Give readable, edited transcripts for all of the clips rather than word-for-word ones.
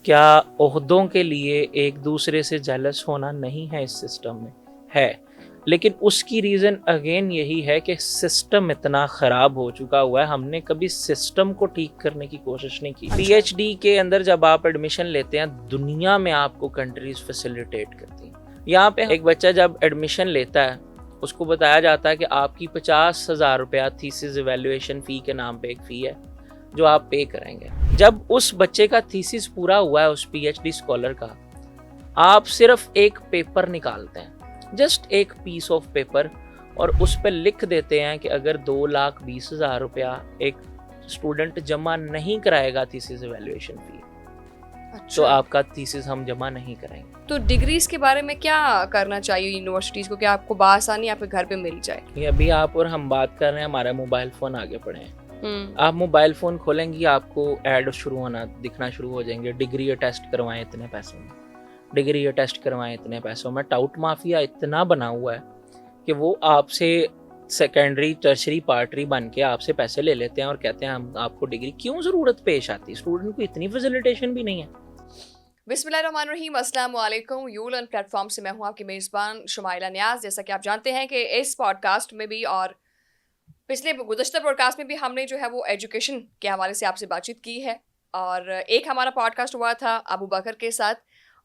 क्या ओहदों के लिए एक दूसरे से जेलस होना नहीं है इस सिस्टम में? है। लेकिन उसकी रीज़न अगेन यही है कि सिस्टम इतना ख़राब हो चुका हुआ है, हमने कभी सिस्टम को ठीक करने की कोशिश नहीं की। पीएचडी के अंदर जब आप एडमिशन लेते हैं, दुनिया में आपको कंट्रीज़ फैसिलिटेट करती हैं। यहाँ पे एक बच्चा जब एडमिशन लेता है, उसको बताया जाता है कि आपकी 50,000 रुपया थीसिस इवैल्यूएशन फ़ी के नाम पे एक फ़ी है, जो आप पे करेंगे। जब उस बच्चे का थीसिस पूरा हुआ है, उस पीएचडी स्कॉलर का, आप सिर्फ एक पेपर निकालते हैं, जस्ट एक पीस ऑफ पेपर, और उस पर लिख देते हैं कि अगर 2,20,000 रुपया एक स्टूडेंट जमा नहीं कराएगा थीसिस इवैल्यूएशन फी, तो अच्छा, आपका थीसिस हम जमा नहीं कराएंगे। तो डिग्रीज के बारे में क्या करना चाहिए यूनिवर्सिटीज को, क्या आपको बआसानी आपके घर पे मिल जाए? ये अभी आप और हम बात कर रहे हैं, हमारा मोबाइल फ़ोन आगे पड़े हैं। आप मोबाइल फ़ोन खोलेंगी, आपको ऐड शुरू होना दिखना शुरू हो जाएंगे, डिग्री अटेस्ट करवाएं इतने पैसों में, डिग्री अटेस्ट करवाएं इतने पैसों में। टाउट माफिया इतना बना हुआ है कि वो आपसे सेकेंडरी टर्शरी पार्टरी बन के आपसे पैसे ले लेते हैं और कहते हैं हम आपको डिग्री। क्यों ज़रूरत पेश आती है? स्टूडेंट को इतनी फैसिलिटेशन भी नहीं है। बिस्मिल्लाहिर्रहमानिर्रहीम, अस्सलाम वालेकुम। यूलन प्लेटफॉर्म से मैं हूँ आपकी मेज़बान शुमाइला नियाज। जैसा कि आप जानते हैं कि इस पॉडकास्ट में भी और पिछले गुज़श्ता पॉडकास्ट में भी हमने जो है वो एजुकेशन के हवाले से आपसे बातचीत की है। और एक हमारा पॉडकास्ट हुआ था अबू बकर के साथ,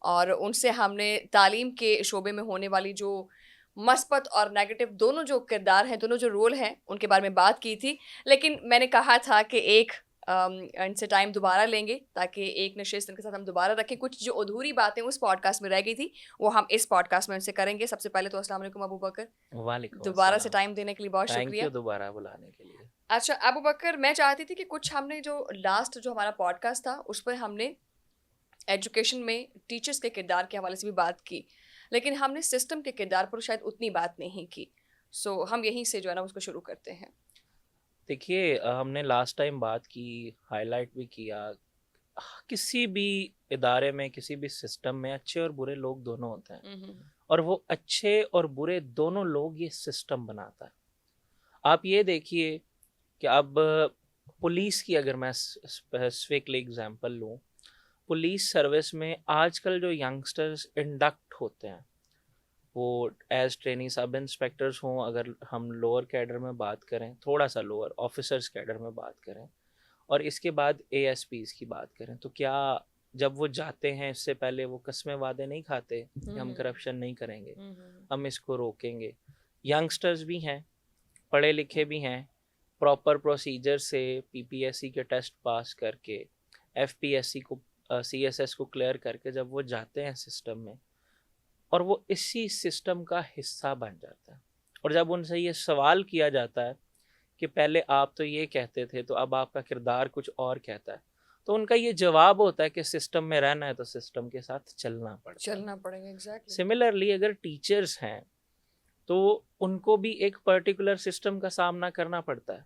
और उनसे हमने तालीम के शोबे में होने वाली जो मस्बत और नेगेटिव दोनों जो किरदार हैं, दोनों जो रोल हैं, उनके बारे में बात की थी। लेकिन मैंने कहा था कि एक इनसे टाइम दोबारा लेंगे ताकि एक नशिस्त इनके साथ हम दोबारा रखें। कुछ जो अधूरी बातें उस पॉडकास्ट में रह गई थी वो हम इस पॉडकास्ट में उनसे करेंगे। सबसे पहले तो अस्सलाम वालेकुम अबू बकर, वालेकुम दोबारा से अस्सलाम। टाइम देने के लिए बहुत थैंक यू शुक्रिया। दोबारा बुलाने के लिए। अच्छा अबू बकर, मैं चाहती थी कि कुछ हमने जो लास्ट जो हमारा पॉडकास्ट था उस पर हमने एजुकेशन में टीचर्स के किरदार के हवाले से भी बात की, लेकिन हमने सिस्टम के किरदार पर शायद उतनी बात नहीं की। सो हम यहीं से जो है ना उसको शुरू करते हैं। देखिए, हमने लास्ट टाइम बात की, हाईलाइट भी किया, किसी भी इदारे में, किसी भी सिस्टम में अच्छे और बुरे लोग दोनों होते हैं, और वो अच्छे और बुरे दोनों लोग ये सिस्टम बनाता है। आप ये देखिए कि अब पुलिस की अगर मैं स्पेसिफिकली एग्जांपल लूँ, पुलिस सर्विस में आजकल जो यंगस्टर्स इंडक्ट होते हैं, वो एज ट्रेनी सब इंस्पेक्टर्स हों, अगर हम लोअर कैडर में बात करें, थोड़ा सा लोअर ऑफिसर्स कैडर में बात करें, और इसके बाद एएसपीज़ की बात करें, तो क्या जब वो जाते हैं इससे पहले वो कस्में वादे नहीं खाते कि हम करप्शन नहीं करेंगे, हम इसको रोकेंगे? यंगस्टर्स भी हैं, पढ़े लिखे भी हैं, प्रॉपर प्रोसीजर से पीपीएससी के टेस्ट पास करके, एफपीएससी को, सीएसएस को क्लियर करके जब वो जाते हैं सिस्टम में, और वो इसी सिस्टम का हिस्सा बन जाता है, और जब उनसे ये सवाल किया जाता है कि पहले आप तो ये कहते थे, तो अब आपका किरदार कुछ और कहता है, तो उनका ये जवाब होता है कि सिस्टम में रहना है तो सिस्टम के साथ चलना पड़ता है। चलना पड़ेगा, एग्जैक्टली। सिमिलरली अगर टीचर्स हैं, तो उनको भी एक पर्टिकुलर सिस्टम का सामना करना पड़ता है।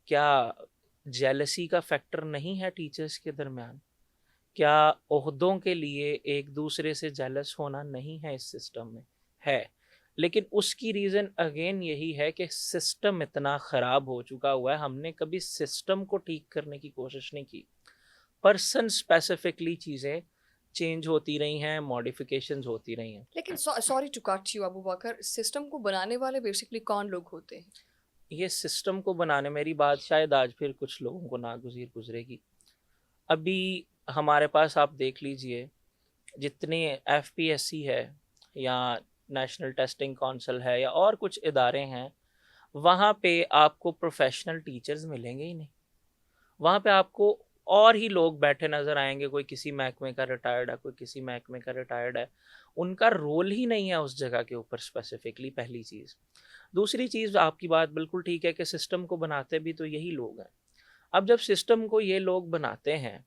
क्या जेलसी का फैक्टर नहीं है टीचर्स के दरमियान? क्या ओहदों के लिए एक दूसरे से जेलस होना नहीं है इस सिस्टम में? है। लेकिन उसकी रीज़न अगेन यही है कि सिस्टम इतना ख़राब हो चुका हुआ है, हमने कभी सिस्टम को ठीक करने की कोशिश नहीं की। पर्सन स्पेसिफिकली चीज़ें चेंज होती रही हैं, मॉडिफिकेशंस होती रही हैं। लेकिन sorry to cut you Abu Bakar, system को बनाने वाले बेसिकली कौन लोग होते हैं? ये सिस्टम को बनाने, मेरी बात शायद आज फिर कुछ लोगों को गुजरेगी। अभी हमारे पास आप देख लीजिए, जितने एफपीएससी है या नेशनल टेस्टिंग काउंसिल है या और कुछ इदारे हैं, वहाँ पे आपको प्रोफेशनल टीचर्स मिलेंगे ही नहीं। वहाँ पे आपको और ही लोग बैठे नज़र आएंगे, कोई किसी महकमे का रिटायर्ड है, कोई किसी महकमे का रिटायर्ड है, उनका रोल ही नहीं है उस जगह के ऊपर स्पेसिफिकली, पहली चीज़। दूसरी चीज़, आपकी बात बिल्कुल ठीक है कि सिस्टम को बनाते भी तो यही लोग हैं। अब जब सिस्टम को ये लोग बनाते हैं,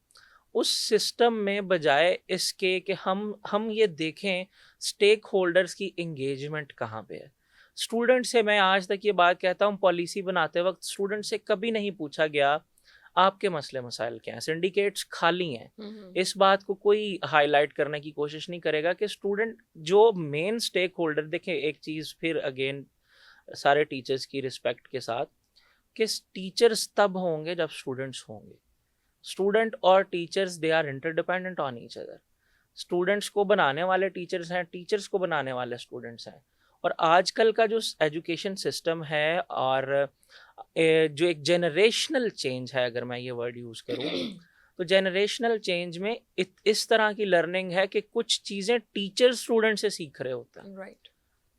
उस सिस्टम में बजाय इसके कि हम ये देखें स्टेक होल्डर्स की एंगेजमेंट कहाँ पे है। स्टूडेंट से मैं आज तक ये बात कहता हूँ, पॉलिसी बनाते वक्त स्टूडेंट से कभी नहीं पूछा गया आपके मसले मसाइल क्या हैं, सिंडिकेट्स खाली हैं। इस बात को कोई हाईलाइट करने की कोशिश नहीं करेगा कि स्टूडेंट जो मेन स्टेक होल्डर, देखें एक चीज़ फिर अगेन सारे टीचर्स की रिस्पेक्ट के साथ, कि टीचर्स तब होंगे जब स्टूडेंट्स होंगे। स्टूडेंट और teachers they are interdependent on each other. Students को बनाने वाले टीचर्स हैं, टीचर्स को बनाने वाले स्टूडेंट्स हैं। और आजकल का जो एजुकेशन सिस्टम है और जो एक जनरेशनल चेंज है, अगर मैं ये वर्ड यूज़ करूँ, तो जनरेशनल चेंज में इस तरह की लर्निंग है कि कुछ चीज़ें टीचर स्टूडेंट से सीख रहे होते हैं। राइट।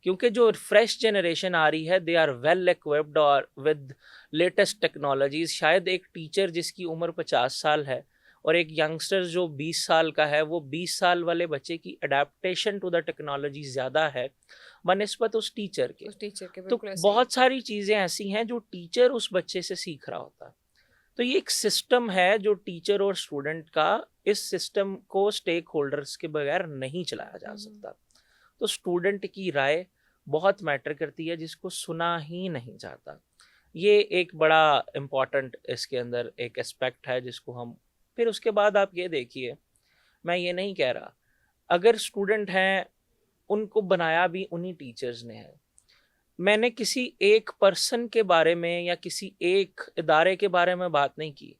क्योंकि जो फ्रेश जनरेशन आ रही है, दे आर वेल इक्विप्ड और विद लेटेस्ट टेक्नोलॉजीज। शायद एक टीचर जिसकी उम्र 50 साल है और एक यंगस्टर जो 20 साल का है, वो 20 साल वाले बच्चे की अडेप्टेशन टू द टेक्नोलॉजी ज़्यादा है बनिस्बत उस टीचर के। तो बिल्कुल ऐसे ही। बहुत सारी चीज़ें ऐसी हैं जो टीचर उस बच्चे से सीख रहा होता है। तो ये एक सिस्टम है जो टीचर और स्टूडेंट का, इस सिस्टम को स्टेक होल्डर्स के बगैर नहीं चलाया जा सकता। तो स्टूडेंट की राय बहुत मैटर करती है, जिसको सुना ही नहीं जाता। ये एक बड़ा इम्पॉर्टेंट इसके अंदर एक एस्पेक्ट है जिसको हम, फिर उसके बाद आप ये देखिए, मैं ये नहीं कह रहा, अगर स्टूडेंट हैं उनको बनाया भी उन्हीं टीचर्स ने है। मैंने किसी एक पर्सन के बारे में या किसी एक इदारे के बारे में बात नहीं की,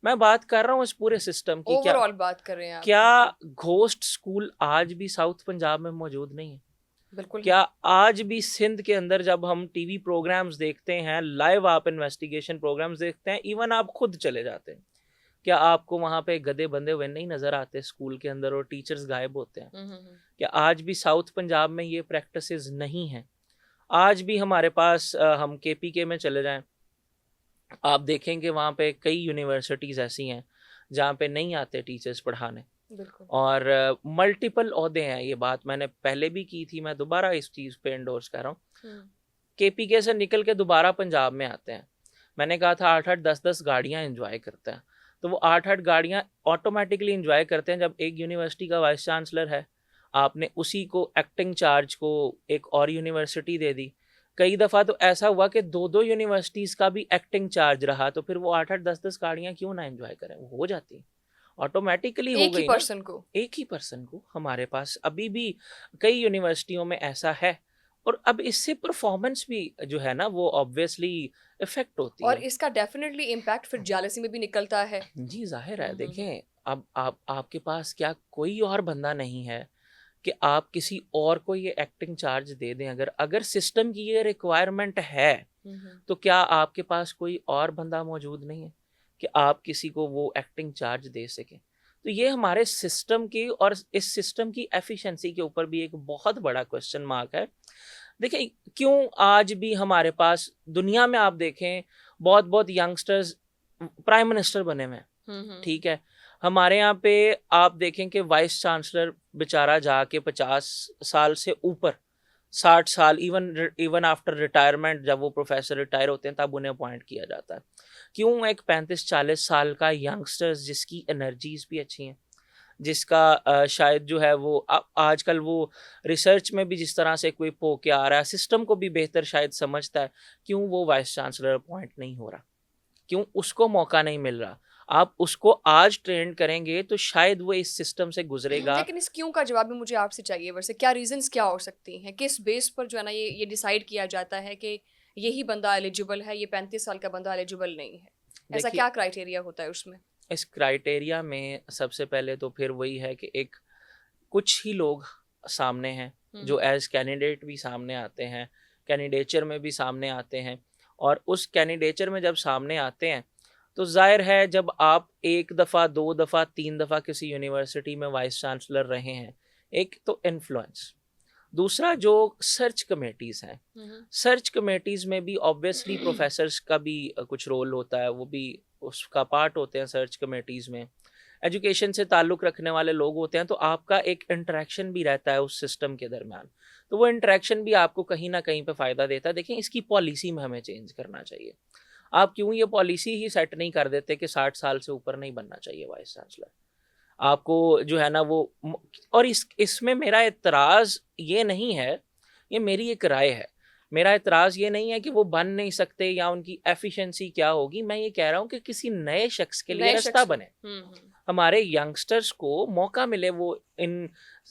मैं बात कर रहा हूँ इस पूरे सिस्टम की। ओवरऑल बात कर रहे हैं आप। क्या घोस्ट स्कूल आज भी साउथ पंजाब में मौजूद नहीं है? बिल्कुल। क्या आज भी सिंध के अंदर जब हम टीवी प्रोग्राम्स देखते हैं, लाइव आप इन्वेस्टिगेशन प्रोग्राम्स देखते हैं, इवन आप खुद चले जाते हैं, क्या आपको वहाँ पे गधे बंधे हुए नहीं नजर आते स्कूल के अंदर और टीचर्स गायब होते हैं? क्या आज भी साउथ पंजाब में ये प्रैक्टिसेस नहीं हैं? आज भी हमारे पास हम केपीके में चले जाएं, आप देखेंगे वहाँ पे कई यूनिवर्सिटीज़ ऐसी हैं जहाँ पे नहीं आते टीचर्स पढ़ाने। और मल्टीपल ओहदे हैं। ये बात मैंने पहले भी की थी, मैं दोबारा इस चीज़ पे एंडोर्स कर रहा हूँ। केपीके से निकल के दोबारा पंजाब में आते हैं। मैंने कहा था 8-8 10-10 गाड़ियाँ एंजॉय करते हैं, तो वो 8-8 गाड़ियाँ ऑटोमेटिकली एंजॉय करते हैं। जब एक यूनिवर्सिटी का वाइस चांसलर है, आपने उसी को एक्टिंग चार्ज को एक और यूनिवर्सिटी दे दी। कई दफ़ा तो ऐसा हुआ कि 2-2 यूनिवर्सिटीज़ का भी एक्टिंग चार्ज रहा, तो फिर वो 8-8 10-10 गाड़ियाँ क्यों ना एंजॉय करें? वो हो जाती ऑटोमेटिकली, हो गई ना। एक ही पर्सन को हमारे पास अभी भी कई यूनिवर्सिटियों में ऐसा है। और अब इससे परफॉर्मेंस भी जो है ना वो ऑब्वियसली इफेक्ट होती है, और इसका डेफिनेटली इम्पैक्ट फिर जेलसी में भी निकलता है। जी जाहिर है। देखें, अब आपके पास क्या कोई और बंदा नहीं है कि आप किसी और को ये एक्टिंग चार्ज दे दें? अगर सिस्टम की ये रिक्वायरमेंट है, तो क्या आपके पास कोई और बंदा मौजूद नहीं है कि आप किसी को वो एक्टिंग चार्ज दे सकें? तो ये हमारे सिस्टम की और इस सिस्टम की एफिशिएंसी के ऊपर भी एक बहुत बड़ा क्वेश्चन मार्क है। देखिए, क्यों आज भी हमारे पास दुनिया में आप देखें बहुत बहुत यंगस्टर्स प्राइम मिनिस्टर बने हुए हैं, ठीक है। हमारे यहाँ पे आप देखें कि वाइस चांसलर बेचारा जाके 50 साल से ऊपर, 60 साल, इवन आफ्टर रिटायरमेंट, जब वो प्रोफेसर रिटायर होते हैं तब उन्हें अपॉइंट किया जाता है। क्यों एक 35-40 साल का यंगस्टर्स जिसकी एनर्जीज भी अच्छी हैं, जिसका शायद जो है वो आजकल वो रिसर्च में भी जिस तरह से कोई पो के आ रहा है, सिस्टम को भी बेहतर शायद समझता है, क्यों वो वाइस चांसलर अपॉइंट नहीं हो रहा? क्यों उसको मौका नहीं मिल रहा? आप उसको आज ट्रेंड करेंगे तो शायद वो इस सिस्टम से गुजरेगा। लेकिन इस क्यों का जवाब भी मुझे आपसे चाहिए। वैसे क्या रीजंस क्या हो सकती हैं? किस बेस पर जो है ना ये डिसाइड किया जाता है कि यही बंदा एलिजिबल है, ये 35 साल का बंदा एलिजिबल नहीं है? ऐसा क्या क्राइटेरिया होता है उसमें? इस क्राइटेरिया में सबसे पहले तो फिर वही है कि एक कुछ ही लोग सामने हैं जो एज कैंडिडेट भी सामने आते हैं, कैंडिडेचर में भी सामने आते हैं। और उस कैंडिडेचर में जब सामने आते हैं तो जाहिर है, जब आप 1 दफ़ा 2 दफ़ा 3 दफ़ा किसी यूनिवर्सिटी में वाइस चांसलर रहे हैं, एक तो इन्फ्लुएंस, दूसरा जो सर्च कमेटीज़ हैं, सर्च कमेटीज़ में भी ऑब्वियसली प्रोफेसर्स का भी कुछ रोल होता है, वो भी उसका पार्ट होते हैं सर्च कमेटीज़ में। एजुकेशन से ताल्लुक़ रखने वाले लोग होते हैं, तो आपका एक इंटरेक्शन भी रहता है उस सिस्टम के दरमियान, तो वो इंटरेक्शन भी आपको कहीं ना कहीं पे फ़ायदा देता है। देखें, इसकी पॉलिसी में हमें चेंज करना चाहिए। आप क्यों ये पॉलिसी ही सेट नहीं कर देते कि 60 साल से ऊपर नहीं बनना चाहिए वाइस चांसलर? आपको जो है ना वो, और इसमें मेरा एतराज़ ये नहीं है, ये मेरी एक राय है। मेरा एतराज़ ये नहीं है कि वो बन नहीं सकते या उनकी एफिशिएंसी क्या होगी। मैं ये कह रहा हूँ कि किसी नए शख्स के लिए रास्ता बने, हमारे यंगस्टर्स को मौका मिले, वो इन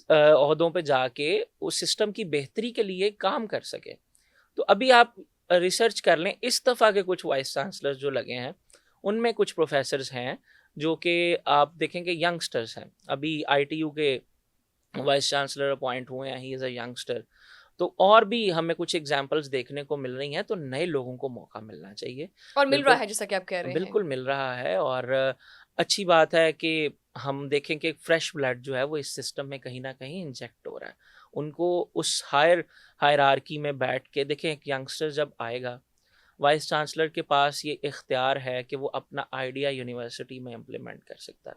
ओहदों पे जाके उस सिस्टम की बेहतरी के लिए काम कर सके। तो अभी आप रिसर्च कर लें, इस दफ़ा के कुछ वाइस चांसलर्स जो लगे हैं उनमें कुछ प्रोफेसर्स हैं जो कि आप देखेंगे यंगस्टर्स हैं। अभी ITU के वाइस चांसलर अपॉइंट हुए हैं, ही इज़ अ यंगस्टर। तो और भी हमें कुछ एग्जांपल्स देखने को मिल रही हैं, तो नए लोगों को मौका मिलना चाहिए। और मिल रहा बिल्कुल, है जैसा कि आप कह रहे हैं। बिल्कुल मिल रहा है। और अच्छी बात है कि हम देखें कि फ्रेश ब्लड जो है वो इस सिस्टम में कहीं ना कहीं इंजेक्ट हो रहा है। उनको उस हायरार्की में बैठ के देखें, एक यंगस्टर जब आएगा, वाइस चांसलर के पास ये इख्तियार है कि वो अपना आइडिया यूनिवर्सिटी में इम्प्लीमेंट कर सकता है।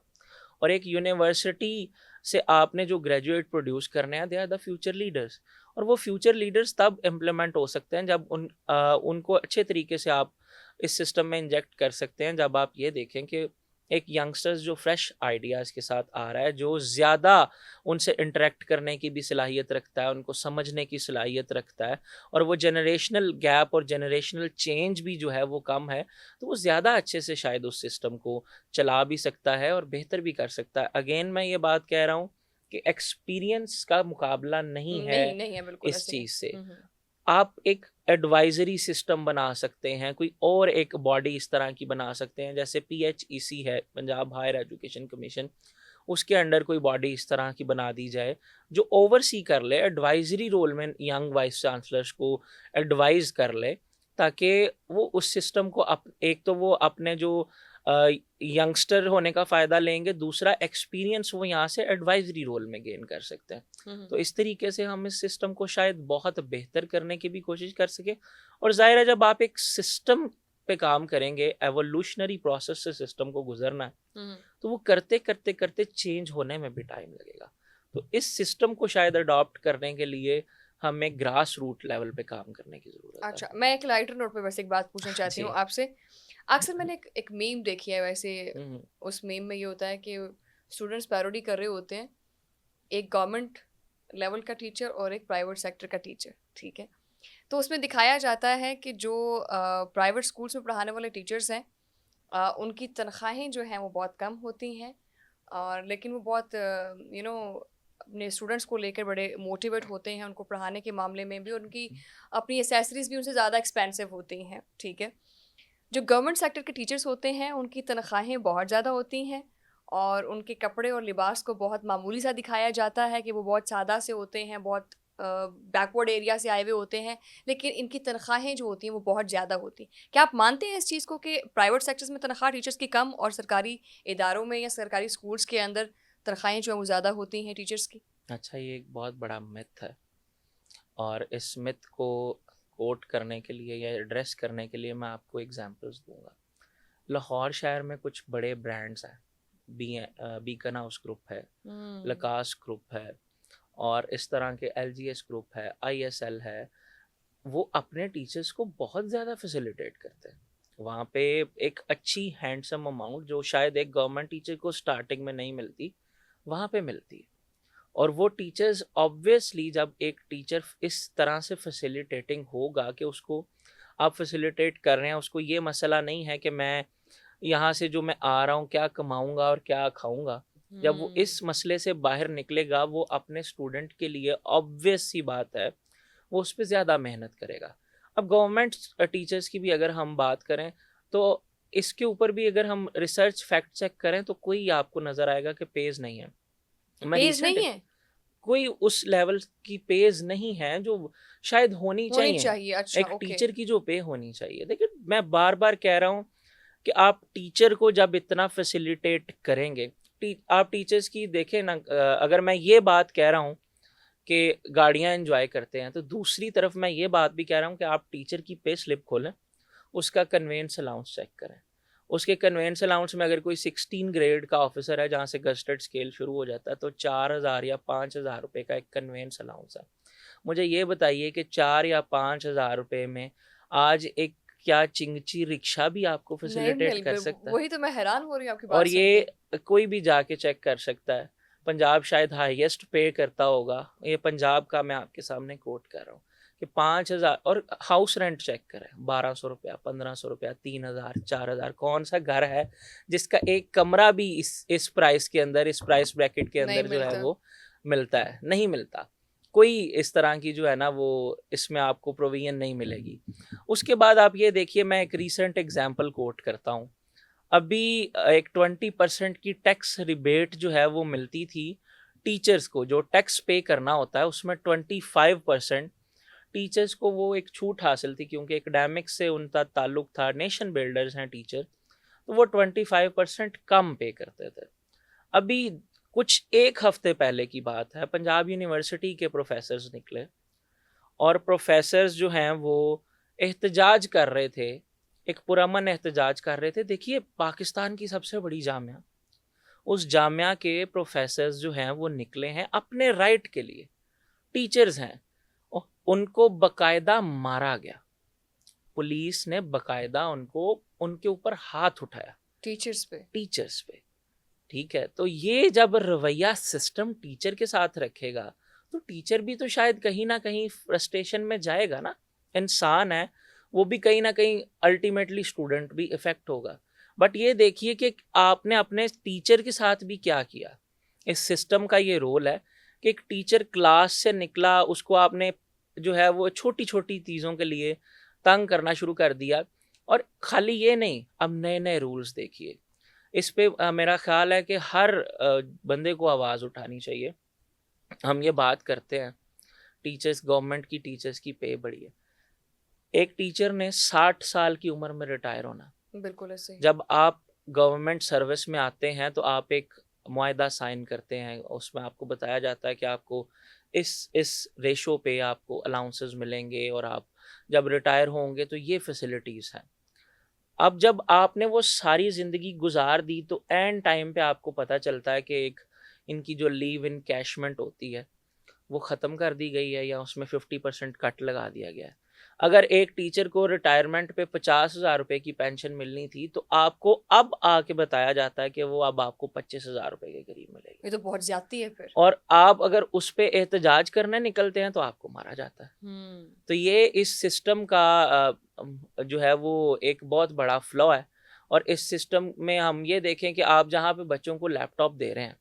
और एक यूनिवर्सिटी से आपने जो ग्रेजुएट प्रोड्यूस करने हैं, they are the future leaders. और वो फ्यूचर लीडर्स तब इम्प्लीमेंट हो सकते हैं जब उनको अच्छे तरीके से आप इस सिस्टम में इंजेक्ट कर सकते हैं। जब आप ये देखें कि एक यंगस्टर्स जो फ्रेश आइडियाज़ के साथ आ रहा है, जो ज़्यादा उनसे इंटरेक्ट करने की भी सलाहियत रखता है, उनको समझने की सलाहियत रखता है, और वो जनरेशनल गैप और जनरेशनल चेंज भी जो है वो कम है, तो वो ज़्यादा अच्छे से शायद उस सिस्टम को चला भी सकता है और बेहतर भी कर सकता है। अगेन मैं ये बात कह रहा हूँ कि एक्सपीरियंस का मुकाबला नहीं है नहीं, नहीं है, बिल्कुल इस ऐसे ही। चीज़ से। हुँ, हुँ। आप एक एडवाइजरी सिस्टम बना सकते हैं, कोई और एक बॉडी इस तरह की बना सकते हैं, जैसे PHEC है, पंजाब हायर एजुकेशन कमीशन, उसके अंडर कोई बॉडी इस तरह की बना दी जाए जो ओवरसी कर ले, एडवाइजरी रोल में यंग वाइस चांसलर्स को एडवाइज कर ले, ताकि वो उस सिस्टम को एक तो वो अपने जो यंगस्टर होने का फ़ायदा लेंगे, दूसरा एक्सपीरियंस वो यहाँ से एडवाइजरी रोल में गेन कर सकते हैं। हुँ, हुँ। तो इस तरीके से हम इस सिस्टम को शायद बहुत बेहतर करने की भी कोशिश कर सकें। और ज़ाहिर है, जब आप एक सिस्टम पे काम करेंगे, एवोल्यूशनरी प्रोसेस से सिस्टम को गुजरना है, हुँ, हुँ। तो वो करते करते करते चेंज होने में भी टाइम लगेगा। तो इस सिस्टम को शायद अडॉप्ट करने के लिए हमें ग्रास रूट लेवल पे काम करने की ज़रूरत है। अच्छा, मैं एक लाइटर नोट पे बस एक बात पूछना चाहती हूँ जी। आपसे। अक्सर मैंने एक मीम देखी है वैसे, हम्म, उस मीम में ये होता है कि स्टूडेंट्स पैरोडी कर रहे होते हैं, एक गवर्नमेंट लेवल का टीचर और एक प्राइवेट सेक्टर का टीचर, ठीक है? तो उसमें दिखाया जाता है कि जो प्राइवेट स्कूल्स में पढ़ाने वाले टीचर्स हैं, उनकी तनख्वाहें जो हैं वो बहुत कम होती हैं, और लेकिन वो बहुत अपने स्टूडेंट्स को लेकर बड़े मोटिवेट होते हैं उनको पढ़ाने के मामले में भी, और उनकी अपनी एसेसरीज़ भी उनसे ज़्यादा एक्सपेंसिव होती हैं, ठीक है? जो गवर्नमेंट सेक्टर के टीचर्स होते हैं उनकी तनख्वाहें बहुत ज़्यादा होती हैं, और उनके कपड़े और लिबास को बहुत मामूली सा दिखाया जाता है कि वो बहुत सादा से होते हैं, बहुत बैकवर्ड एरिया से आए हुए होते हैं, लेकिन इनकी तनख्वाहें जो होती हैं वो बहुत ज़्यादा होती हैं। क्या आप मानते हैं इस चीज़ को कि प्राइवेट सेक्टर्स में तनख्वाह टीचर्स की कम और सरकारी इदारों में या सरकारी स्कूल्स के अंदर तनख्वाहें जो हैं वो ज़्यादा होती हैं टीचर्स की? अच्छा, ये एक बहुत बड़ा मिथ है, और इस मिथ को कोट करने के लिए या एड्रेस करने के लिए मैं आपको एग्जांपल्स दूंगा। लाहौर शहर में कुछ बड़े ब्रांड्स हैं, बीकन हाउस ग्रुप है, हुँ। लकास ग्रुप है, और इस तरह के LGS ग्रुप है, ISL है। वो अपने टीचर्स को बहुत ज़्यादा फैसिलिटेट करते हैं। वहाँ पे एक अच्छी हैंडसम अमाउंट जो शायद एक गवर्नमेंट टीचर को स्टार्टिंग में नहीं मिलती, वहाँ पे मिलती है। और वो टीचर्स ऑब्वियसली, जब एक टीचर इस तरह से फैसिलिटेटिंग होगा कि उसको आप फैसिलिटेट कर रहे हैं, उसको ये मसला नहीं है कि मैं यहाँ से जो मैं आ रहा हूँ क्या कमाऊँगा और क्या खाऊँगा। जब वो हुँ। इस मसले से बाहर निकलेगा, वो अपने स्टूडेंट के लिए ऑब्वियस सी बात है, वो उस पे ज़्यादा मेहनत करेगा। अब गवर्नमेंट टीचर्स की भी अगर हम बात करें, तो इसके ऊपर भी अगर हम रिसर्च फैक्ट चेक करें, तो कोई आपको नज़र आएगा कि पेज नहीं है। मैं पेज रिसेंट नहीं है? कोई उस लेवल की पेज नहीं है जो शायद होनी होनी चाहिए, चाहिए, अच्छा, एक ओके। टीचर की जो पे होनी चाहिए। देखिए, मैं बार बार कह रहा हूँ कि आप टीचर को जब इतना फैसिलिटेट करेंगे, आप टीचर्स की देखें ना, अगर मैं ये बात कह रहा हूँ कि गाड़ियाँ एंजॉय करते हैं, तो दूसरी तरफ मैं ये बात भी कह रहा हूँ कि आप टीचर की पे स्लिप खोलें, उसका कन्वेंस अलाउंस चेक करें। उसके कन्वेंस अलाउंस में अगर कोई 16 ग्रेड का ऑफिसर है, जहाँ से गस्टेड स्केल शुरू हो जाता है, तो 4,000 या 5,000 रुपये का एक कन्वेंस अलाउंस है। मुझे ये बताइए कि 4 या 5,000 रुपये में आज एक क्या चिंगची रिक्शा भी आपको नहीं फैसिलिटेट मिल कर ब सकता है? वही तो मैं हैरान हो रही हूँ आपकी और बात सुन के। ये कोई भी जाके चेक कर सकता है। पंजाब शायद हाईएस्ट पे करता होगा, ये पंजाब का मैं आपके सामने कोट कर रहा हूँ कि 5,000। और हाउस रेंट चेक करें, 1,200 रुपया, 1,500 रुपया, 3,000, 4,000। कौन सा घर है जिसका एक कमरा भी इस प्राइस के अंदर, इस प्राइस ब्रैकेट के नहीं अंदर जो है मिलता। वो मिलता है? नहीं मिलता। कोई इस तरह की जो है ना, वो इसमें आपको प्रोविजन नहीं मिलेगी। उसके बाद आप ये देखिए, मैं एक रीसेंट एग्जाम्पल कोट करता हूँ। अभी एक 20% की टैक्स रिबेट जो है वो मिलती थी टीचर्स को, जो टैक्स पे करना होता है उसमें 25% टीचर्स को वो एक छूट हासिल थी, क्योंकि एकेडमिक्स से उनका ताल्लुक था, नेशन बिल्डर्स हैं टीचर, तो वो 25% कम पे करते थे। अभी कुछ एक हफ्ते पहले की बात है, पंजाब यूनिवर्सिटी के प्रोफेसर्स निकले और प्रोफेसर्स जो हैं वो एहतजाज कर रहे थे, एक पुरअमन एहतजाज कर रहे थे। देखिए, पाकिस्तान की सबसे बड़ी जामिया, उस जामिया के प्रोफेसर्स जो हैं वो निकले हैं अपने राइट के लिए, टीचर्स हैं, और उनको बकायदा मारा गया, पुलिस ने बकायदा उनको, उनके ऊपर हाथ उठाया, टीचर्स पे। ठीक है, तो ये जब रवैया सिस्टम टीचर के साथ रखेगा तो टीचर भी तो शायद कहीं ना कहीं फ्रस्ट्रेशन में जाएगा ना, इंसान है वो भी, कहीं ना कहीं अल्टीमेटली स्टूडेंट भी इफेक्ट होगा। बट ये देखिए कि आपने अपने टीचर के साथ भी क्या किया। इस सिस्टम का ये रोल है कि एक टीचर क्लास से निकला, उसको आपने जो है वो छोटी छोटी चीज़ों के लिए तंग करना शुरू कर दिया। और खाली ये नहीं, अब नए नए रूल्स देखिए। इस पे मेरा ख्याल है कि हर बंदे को आवाज़ उठानी चाहिए। हम ये बात करते हैं टीचर्स, गवर्नमेंट की टीचर्स की पे बढ़ी है। एक टीचर ने 60 साल की उम्र में रिटायर होना। बिल्कुल ऐसे। जब आप गवर्नमेंट सर्विस में आते हैं तो आप एक मुआहदा साइन करते हैं, उसमें आपको बताया जाता है कि आपको इस रेशो पे आपको अलाउंसेस मिलेंगे और आप जब रिटायर होंगे तो ये फैसिलिटीज़ हैं। अब जब आपने वो सारी ज़िंदगी गुजार दी तो एंड टाइम पे आपको पता चलता है कि एक इनकी जो लीव इन कैशमेंट होती है वो ख़त्म कर दी गई है, या उसमें 50% कट लगा दिया गया है। अगर एक टीचर को रिटायरमेंट पे 50,000 रुपये की पेंशन मिलनी थी तो आपको अब आके बताया जाता है कि वो अब आपको 25,000 रुपये के करीब मिलेगी। ये तो बहुत ज्यादती है फिर। और आप अगर उस पे एहतजाज करने निकलते हैं तो आपको मारा जाता है। तो ये इस सिस्टम का जो है वो एक बहुत बड़ा फ्लॉ है। और इस सिस्टम में हम ये देखें कि आप जहाँ पे बच्चों को लैपटॉप दे रहे हैं,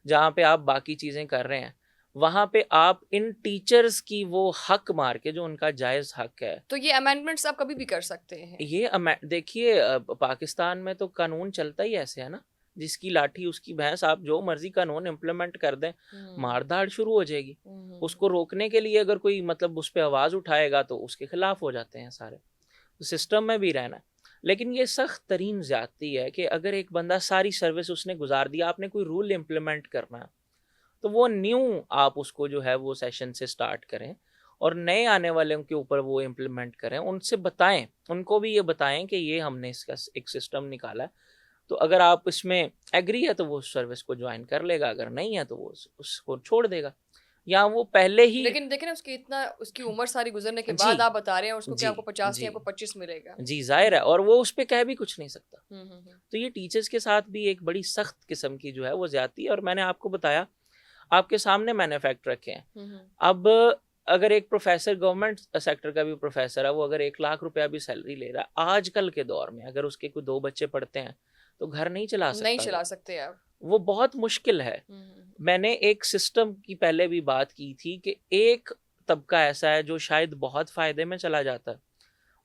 जहाँ पे आप बाकी चीज़ें कर रहे हैं, वहाँ पे आप इन टीचर्स की वो हक मार के, जो उनका जायज़ हक है, तो ये अमेंडमेंट्स आप कभी भी कर सकते हैं। ये देखिए, पाकिस्तान में तो कानून चलता ही ऐसे है ना, जिसकी लाठी उसकी भैंस। आप जो मर्जी कानून इम्प्लीमेंट कर दें, मारधाड़ शुरू हो जाएगी। उसको रोकने के लिए अगर कोई मतलब उस पर आवाज़ उठाएगा तो उसके खिलाफ हो जाते हैं सारे। तो सिस्टम में भी रहना है। लेकिन ये सख्त तरीन ज़्यादती है कि अगर एक बंदा सारी सर्विस उसने गुजार दिया, आपने कोई रूल इम्प्लीमेंट करना है तो वो न्यू आप उसको जो है वो सेशन से स्टार्ट करें और नए आने वाले के ऊपर वो इम्प्लीमेंट करें, उनसे बताएं, उनको भी ये बताएं कि ये हमने इसका एक सिस्टम निकाला है, तो अगर आप इसमें एग्री है तो वो सर्विस को ज्वाइन कर लेगा, अगर नहीं है तो वो उसको छोड़ देगा, या वो पहले ही। लेकिन देखें ना, उसकी उम्र सारी गुजरने के जी बाद आप बता रहे हैं उसको कि जी आपको 50 जी नहीं आपको 25 मिलेगा। जी, जाहिर है, और वो उस पर कह भी कुछ नहीं सकता। हम्म। तो ये टीचर्स के साथ भी एक बड़ी सख्त किस्म की जो है वो ज्यादती है। और मैंने आपको बताया, आपके सामने मैंने फैक्ट रखे हैं। अब अगर एक प्रोफेसर, गवर्नमेंट सेक्टर का भी प्रोफेसर है, वो अगर 1 लाख रुपया भी सैलरी ले रहा है आजकल के दौर में, अगर उसके कोई 2 बच्चे पढ़ते हैं तो घर नहीं चला सकते आप, वो बहुत मुश्किल है। मैंने एक सिस्टम की पहले भी बात की थी कि एक तबका ऐसा है जो शायद बहुत फ़ायदे में चला जाता है,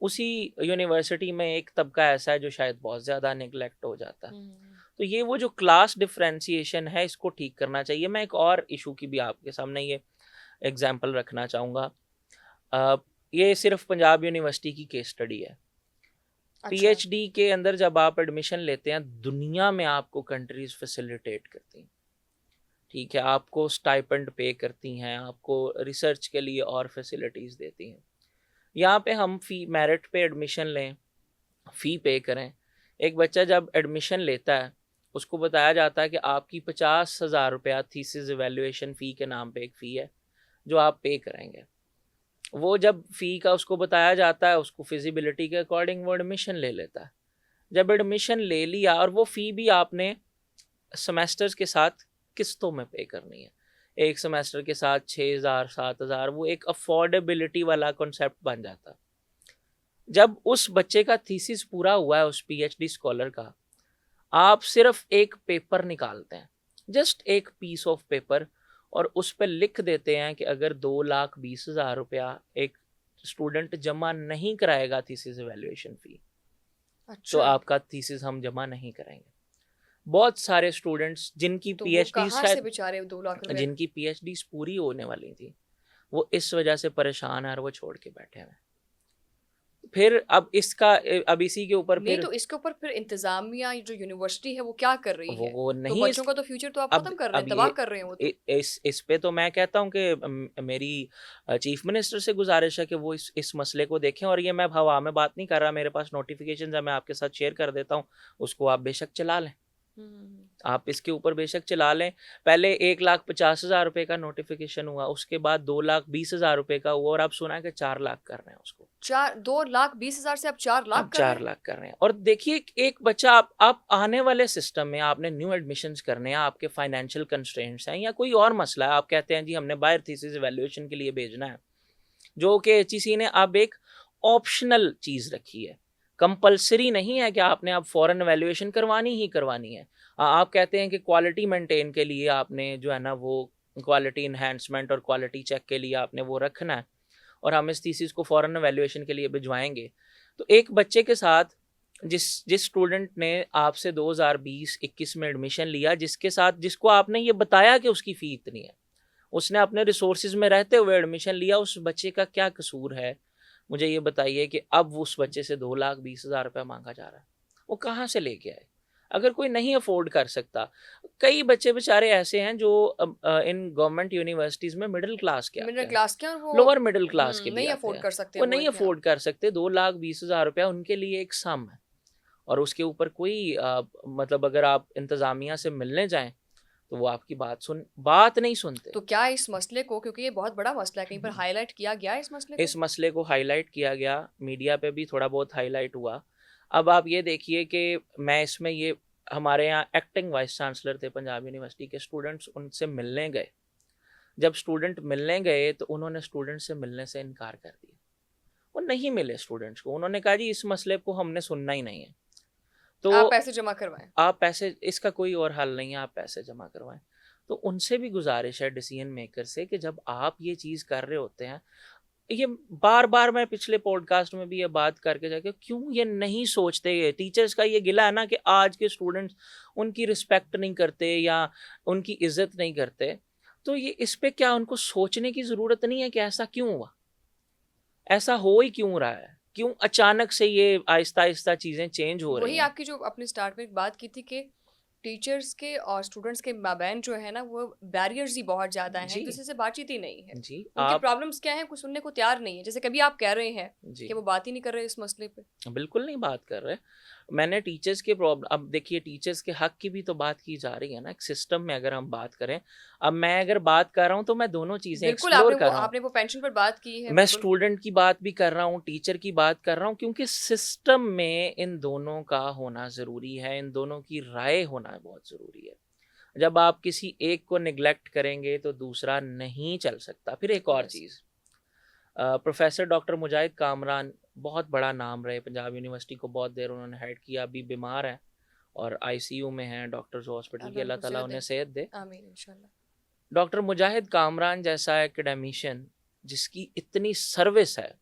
उसी यूनिवर्सिटी में एक तबका ऐसा है जो शायद बहुत ज़्यादा निगलेक्ट हो जाता है। तो ये वो जो क्लास डिफरेंशिएशन है, इसको ठीक करना चाहिए। मैं एक और इशू की भी आपके सामने ये एग्जांपल रखना चाहूँगा। ये सिर्फ पंजाब यूनिवर्सिटी की केस स्टडी है। पीएचडी के अंदर जब आप एडमिशन लेते हैं, दुनिया में आपको कंट्रीज फैसिलिटेट करती हैं, ठीक है, आपको स्टाइपेंड पे करती हैं, आपको रिसर्च के लिए और फैसिलिटीज़ देती हैं। यहाँ पे हम फ़ी मेरिट पे एडमिशन लें, फ़ी पे करें। एक बच्चा जब एडमिशन लेता है उसको बताया जाता है कि आपकी 50,000 रुपया थीसिस इवैल्यूएशन फ़ी के नाम पे एक फ़ी है जो आप पे करेंगे। वो जब फ़ी का उसको बताया जाता है, उसको फिजिबिलिटी के अकॉर्डिंग वो एडमिशन ले लेता है। जब एडमिशन ले लिया, और वो फ़ी भी आपने सेमेस्टर्स के साथ किस्तों में पे करनी है, एक सेमेस्टर के साथ 6,000 7,000, वो एक अफोर्डेबिलिटी वाला कॉन्सेप्ट बन जाता है। जब उस बच्चे का थीसिस पूरा हुआ है, उस पीएचडी स्कॉलर का, आप सिर्फ एक पेपर निकालते हैं, जस्ट एक पीस ऑफ पेपर, और उस पर लिख देते हैं कि अगर 2,20,000 रुपया एक स्टूडेंट जमा नहीं कराएगा थीसिस इवैल्यूएशन फ़ी, तो अच्छा, आपका थीसिस हम जमा नहीं करेंगे। बहुत सारे स्टूडेंट्स जिनकी तो वो पीएचडी कहाँ से शायद बेचारे 2 लाख रुपए? जिनकी पीएचडी पूरी होने वाली थी, वो इस वजह से परेशान है और वो छोड़ के बैठे हैं। फिर अब इसी के ऊपर नहीं, फिर तो इसके ऊपर फिर इंतज़ामिया जो यूनिवर्सिटी है वो क्या कर रही है? वो तो नहीं बच्चों का तो फ्यूचर तो आप अब खत्म कर रहे अब हैं, तबाह ये कर रहे हैं वो तो। इस पे तो मैं कहता हूँ कि मेरी चीफ मिनिस्टर से गुजारिश है कि वो इस मसले को देखें। और ये मैं हवा में बात नहीं कर रहा, मेरे पास नोटिफिकेशन है, मैं आपके साथ शेयर कर देता हूँ, उसको आप बेशक चला लें। हुँ। आप इसके ऊपर बेशक चला लें। पहले 1,50,000 रुपए का नोटिफिकेशन हुआ, उसके बाद 2,20,000 रुपए का हुआ, और अब सुना है कि 4 लाख कर रहे हैं उसको। 2,20,000 से आप 4 लाख अब कर रहे 4 हैं? लाख कर रहे हैं। और देखिए, एक बच्चा आप आने वाले सिस्टम में आपने न्यू एडमिशन्स करने हैं, आपके फाइनेंशियल कंस्ट्रेंट्स हैं या कोई और मसला है, आप कहते हैं जी हमने बाहर थीसिस इवैल्यूएशन के लिए भेजना है, जो कि एचईसी ने अब एक ऑप्शनल चीज़ रखी है, कंपल्सरी नहीं है कि आपने अब फॉरेन इवैल्यूएशन करवानी ही करवानी है। आप कहते हैं कि क्वालिटी मेंटेन के लिए आपने जो है ना वो क्वालिटी इन्हांसमेंट और क्वालिटी चेक के लिए आपने वो रखना है, और हम इस थीसिस को फॉरेन इवैल्यूएशन के लिए भिजवाएंगे। तो एक बच्चे के साथ जिस स्टूडेंट ने आपसे 2020-21 में एडमिशन लिया, जिसको आपने ये बताया कि उसकी फ़ी इतनी है, उसने अपने रिसोर्सेज में रहते हुए एडमिशन लिया, उस बच्चे का क्या कसूर है? मुझे ये बताइए कि अब उस बच्चे से 2,20,000 रुपया मांगा जा रहा है, वो कहाँ से लेके आए? अगर कोई नहीं अफोर्ड कर सकता, कई बच्चे बेचारे ऐसे हैं जो इन गवर्नमेंट यूनिवर्सिटीज़ में मिडिल क्लास के आते मिडल हैं, क्लास के और वो लोअर मिडिल क्लास के भी नहीं आते अफ़ोर्ड हैं, कर सकते वो वो नहीं इतना। अफोर्ड कर सकते। 2,20,000 रुपया उनके लिए एक सम है, और उसके ऊपर कोई मतलब अगर आप इंतज़ामिया से मिलने जाएँ, तो वो आपकी बात नहीं सुनते। तो क्या इस मसले को, क्योंकि ये बहुत बड़ा मसला है, कहीं पर हाइलाइट किया गया है इस मसले को? इस मसले को हाईलाइट किया गया, मीडिया पे भी थोड़ा बहुत हाईलाइट हुआ। अब आप ये देखिए कि मैं इसमें ये हमारे यहाँ एक्टिंग वाइस चांसलर थे पंजाब यूनिवर्सिटी के, स्टूडेंट्स उनसे मिलने गए। जब स्टूडेंट मिलने गए तो उन्होंने स्टूडेंट से मिलने से इनकार कर दिया। वो नहीं मिले स्टूडेंट्स को, उन्होंने कहा जी इस मसले को हमने सुनना ही नहीं है। तो आप पैसे जमा करवाएं। आप पैसे, इसका कोई और हल नहीं है, आप पैसे जमा करवाएं। तो उनसे भी गुजारिश है डिसीजन मेकर से कि जब आप ये चीज़ कर रहे होते हैं, ये बार बार मैं पिछले पॉडकास्ट में भी ये बात करके जाके, क्यों ये नहीं सोचते, ये टीचर्स का ये गिला है ना कि आज के स्टूडेंट्स उनकी रिस्पेक्ट नहीं करते या उनकी इज्जत नहीं करते। तो ये इस पे क्या उनको सोचने की ज़रूरत नहीं है कि ऐसा क्यों हुआ, ऐसा हो ही क्यों रहा है, क्यों अचानक से ये आहिस्ता आहिस्ता चीज़ें चेंज हो रही वही हैं। आपकी जो अपने स्टार्ट में बात की थी कि टीचर्स के और स्टूडेंट्स के माबैन जो है ना वो बैरियर्स ही बहुत ज़्यादा हैं, जी किसी से बातचीत ही नहीं है। जी उनकी आप प्रॉब्लम्स क्या हैं, कुछ सुनने को तैयार नहीं है। जैसे कभी आप कह रहे हैं जी कि वो बात ही नहीं कर रहे इस मसले पे। बिल्कुल नहीं बात कर रहे। मैंने टीचर्स के प्रॉब्लम, अब देखिए टीचर्स के हक की भी तो बात की जा रही है ना, एक सिस्टम में अगर हम बात करें। अब मैं अगर बात कर रहा हूँ तो मैं दोनों चीज़ें बिल्कुल, एक्सप्लोर कर रहा हूँ। आपने वो पेंशन पर बात की है, मैं बिल्कुल। स्टूडेंट की बात भी कर रहा हूँ, टीचर की बात कर रहा हूँ, क्योंकि सिस्टम में इन दोनों का होना ज़रूरी है, इन दोनों की राय होना बहुत ज़रूरी है। जब आप किसी एक को निगलेक्ट करेंगे तो दूसरा नहीं चल सकता। फिर एक और बिल्कुल ऐसे। चीज़, प्रोफेसर डॉक्टर मुजाहिद कामरान बहुत बड़ा नाम रहे, पंजाब यूनिवर्सिटी को बहुत देर उन्होंने हेड किया, अभी बीमार हैं और आईसीयू में हैं डॉक्टर्स हॉस्पिटल की, अल्लाह अल्लाह उनको ताला सेहत उन्हें दे। सेहत दे। आमीन इंशाल्लाह। डॉक्टर मुजाहिद कामरान जैसा एकेडमिशियन जिसकी इतनी सर्विस है,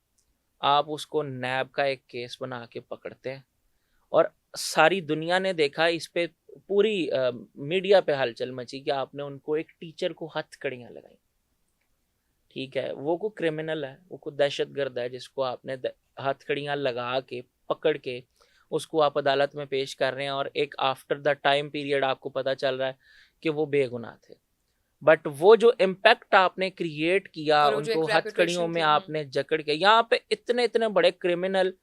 आप उसको नैब का एक केस बना के पकड़ते हैं, और सारी दुनिया ने देखा, इस पे पूरी मीडिया पे हलचल मची कि आपने उनको एक टीचर को हथकड़ियाँ लगाई। ठीक है, वो को क्रिमिनल है, वो को दहशतगर्द है, जिसको आपने हथकड़ियाँ लगा के पकड़ के उसको आप अदालत में पेश कर रहे हैं, और एक आफ्टर द टाइम पीरियड आपको पता चल रहा है कि वो बेगुनाह थे। बट वो जो इम्पैक्ट आपने क्रिएट किया, और वो जो उनको एक हथकड़ियों रेपुटेशन में थी। आपने जकड़ के, यहाँ पे इतने इतने बड़े क्रिमिनल,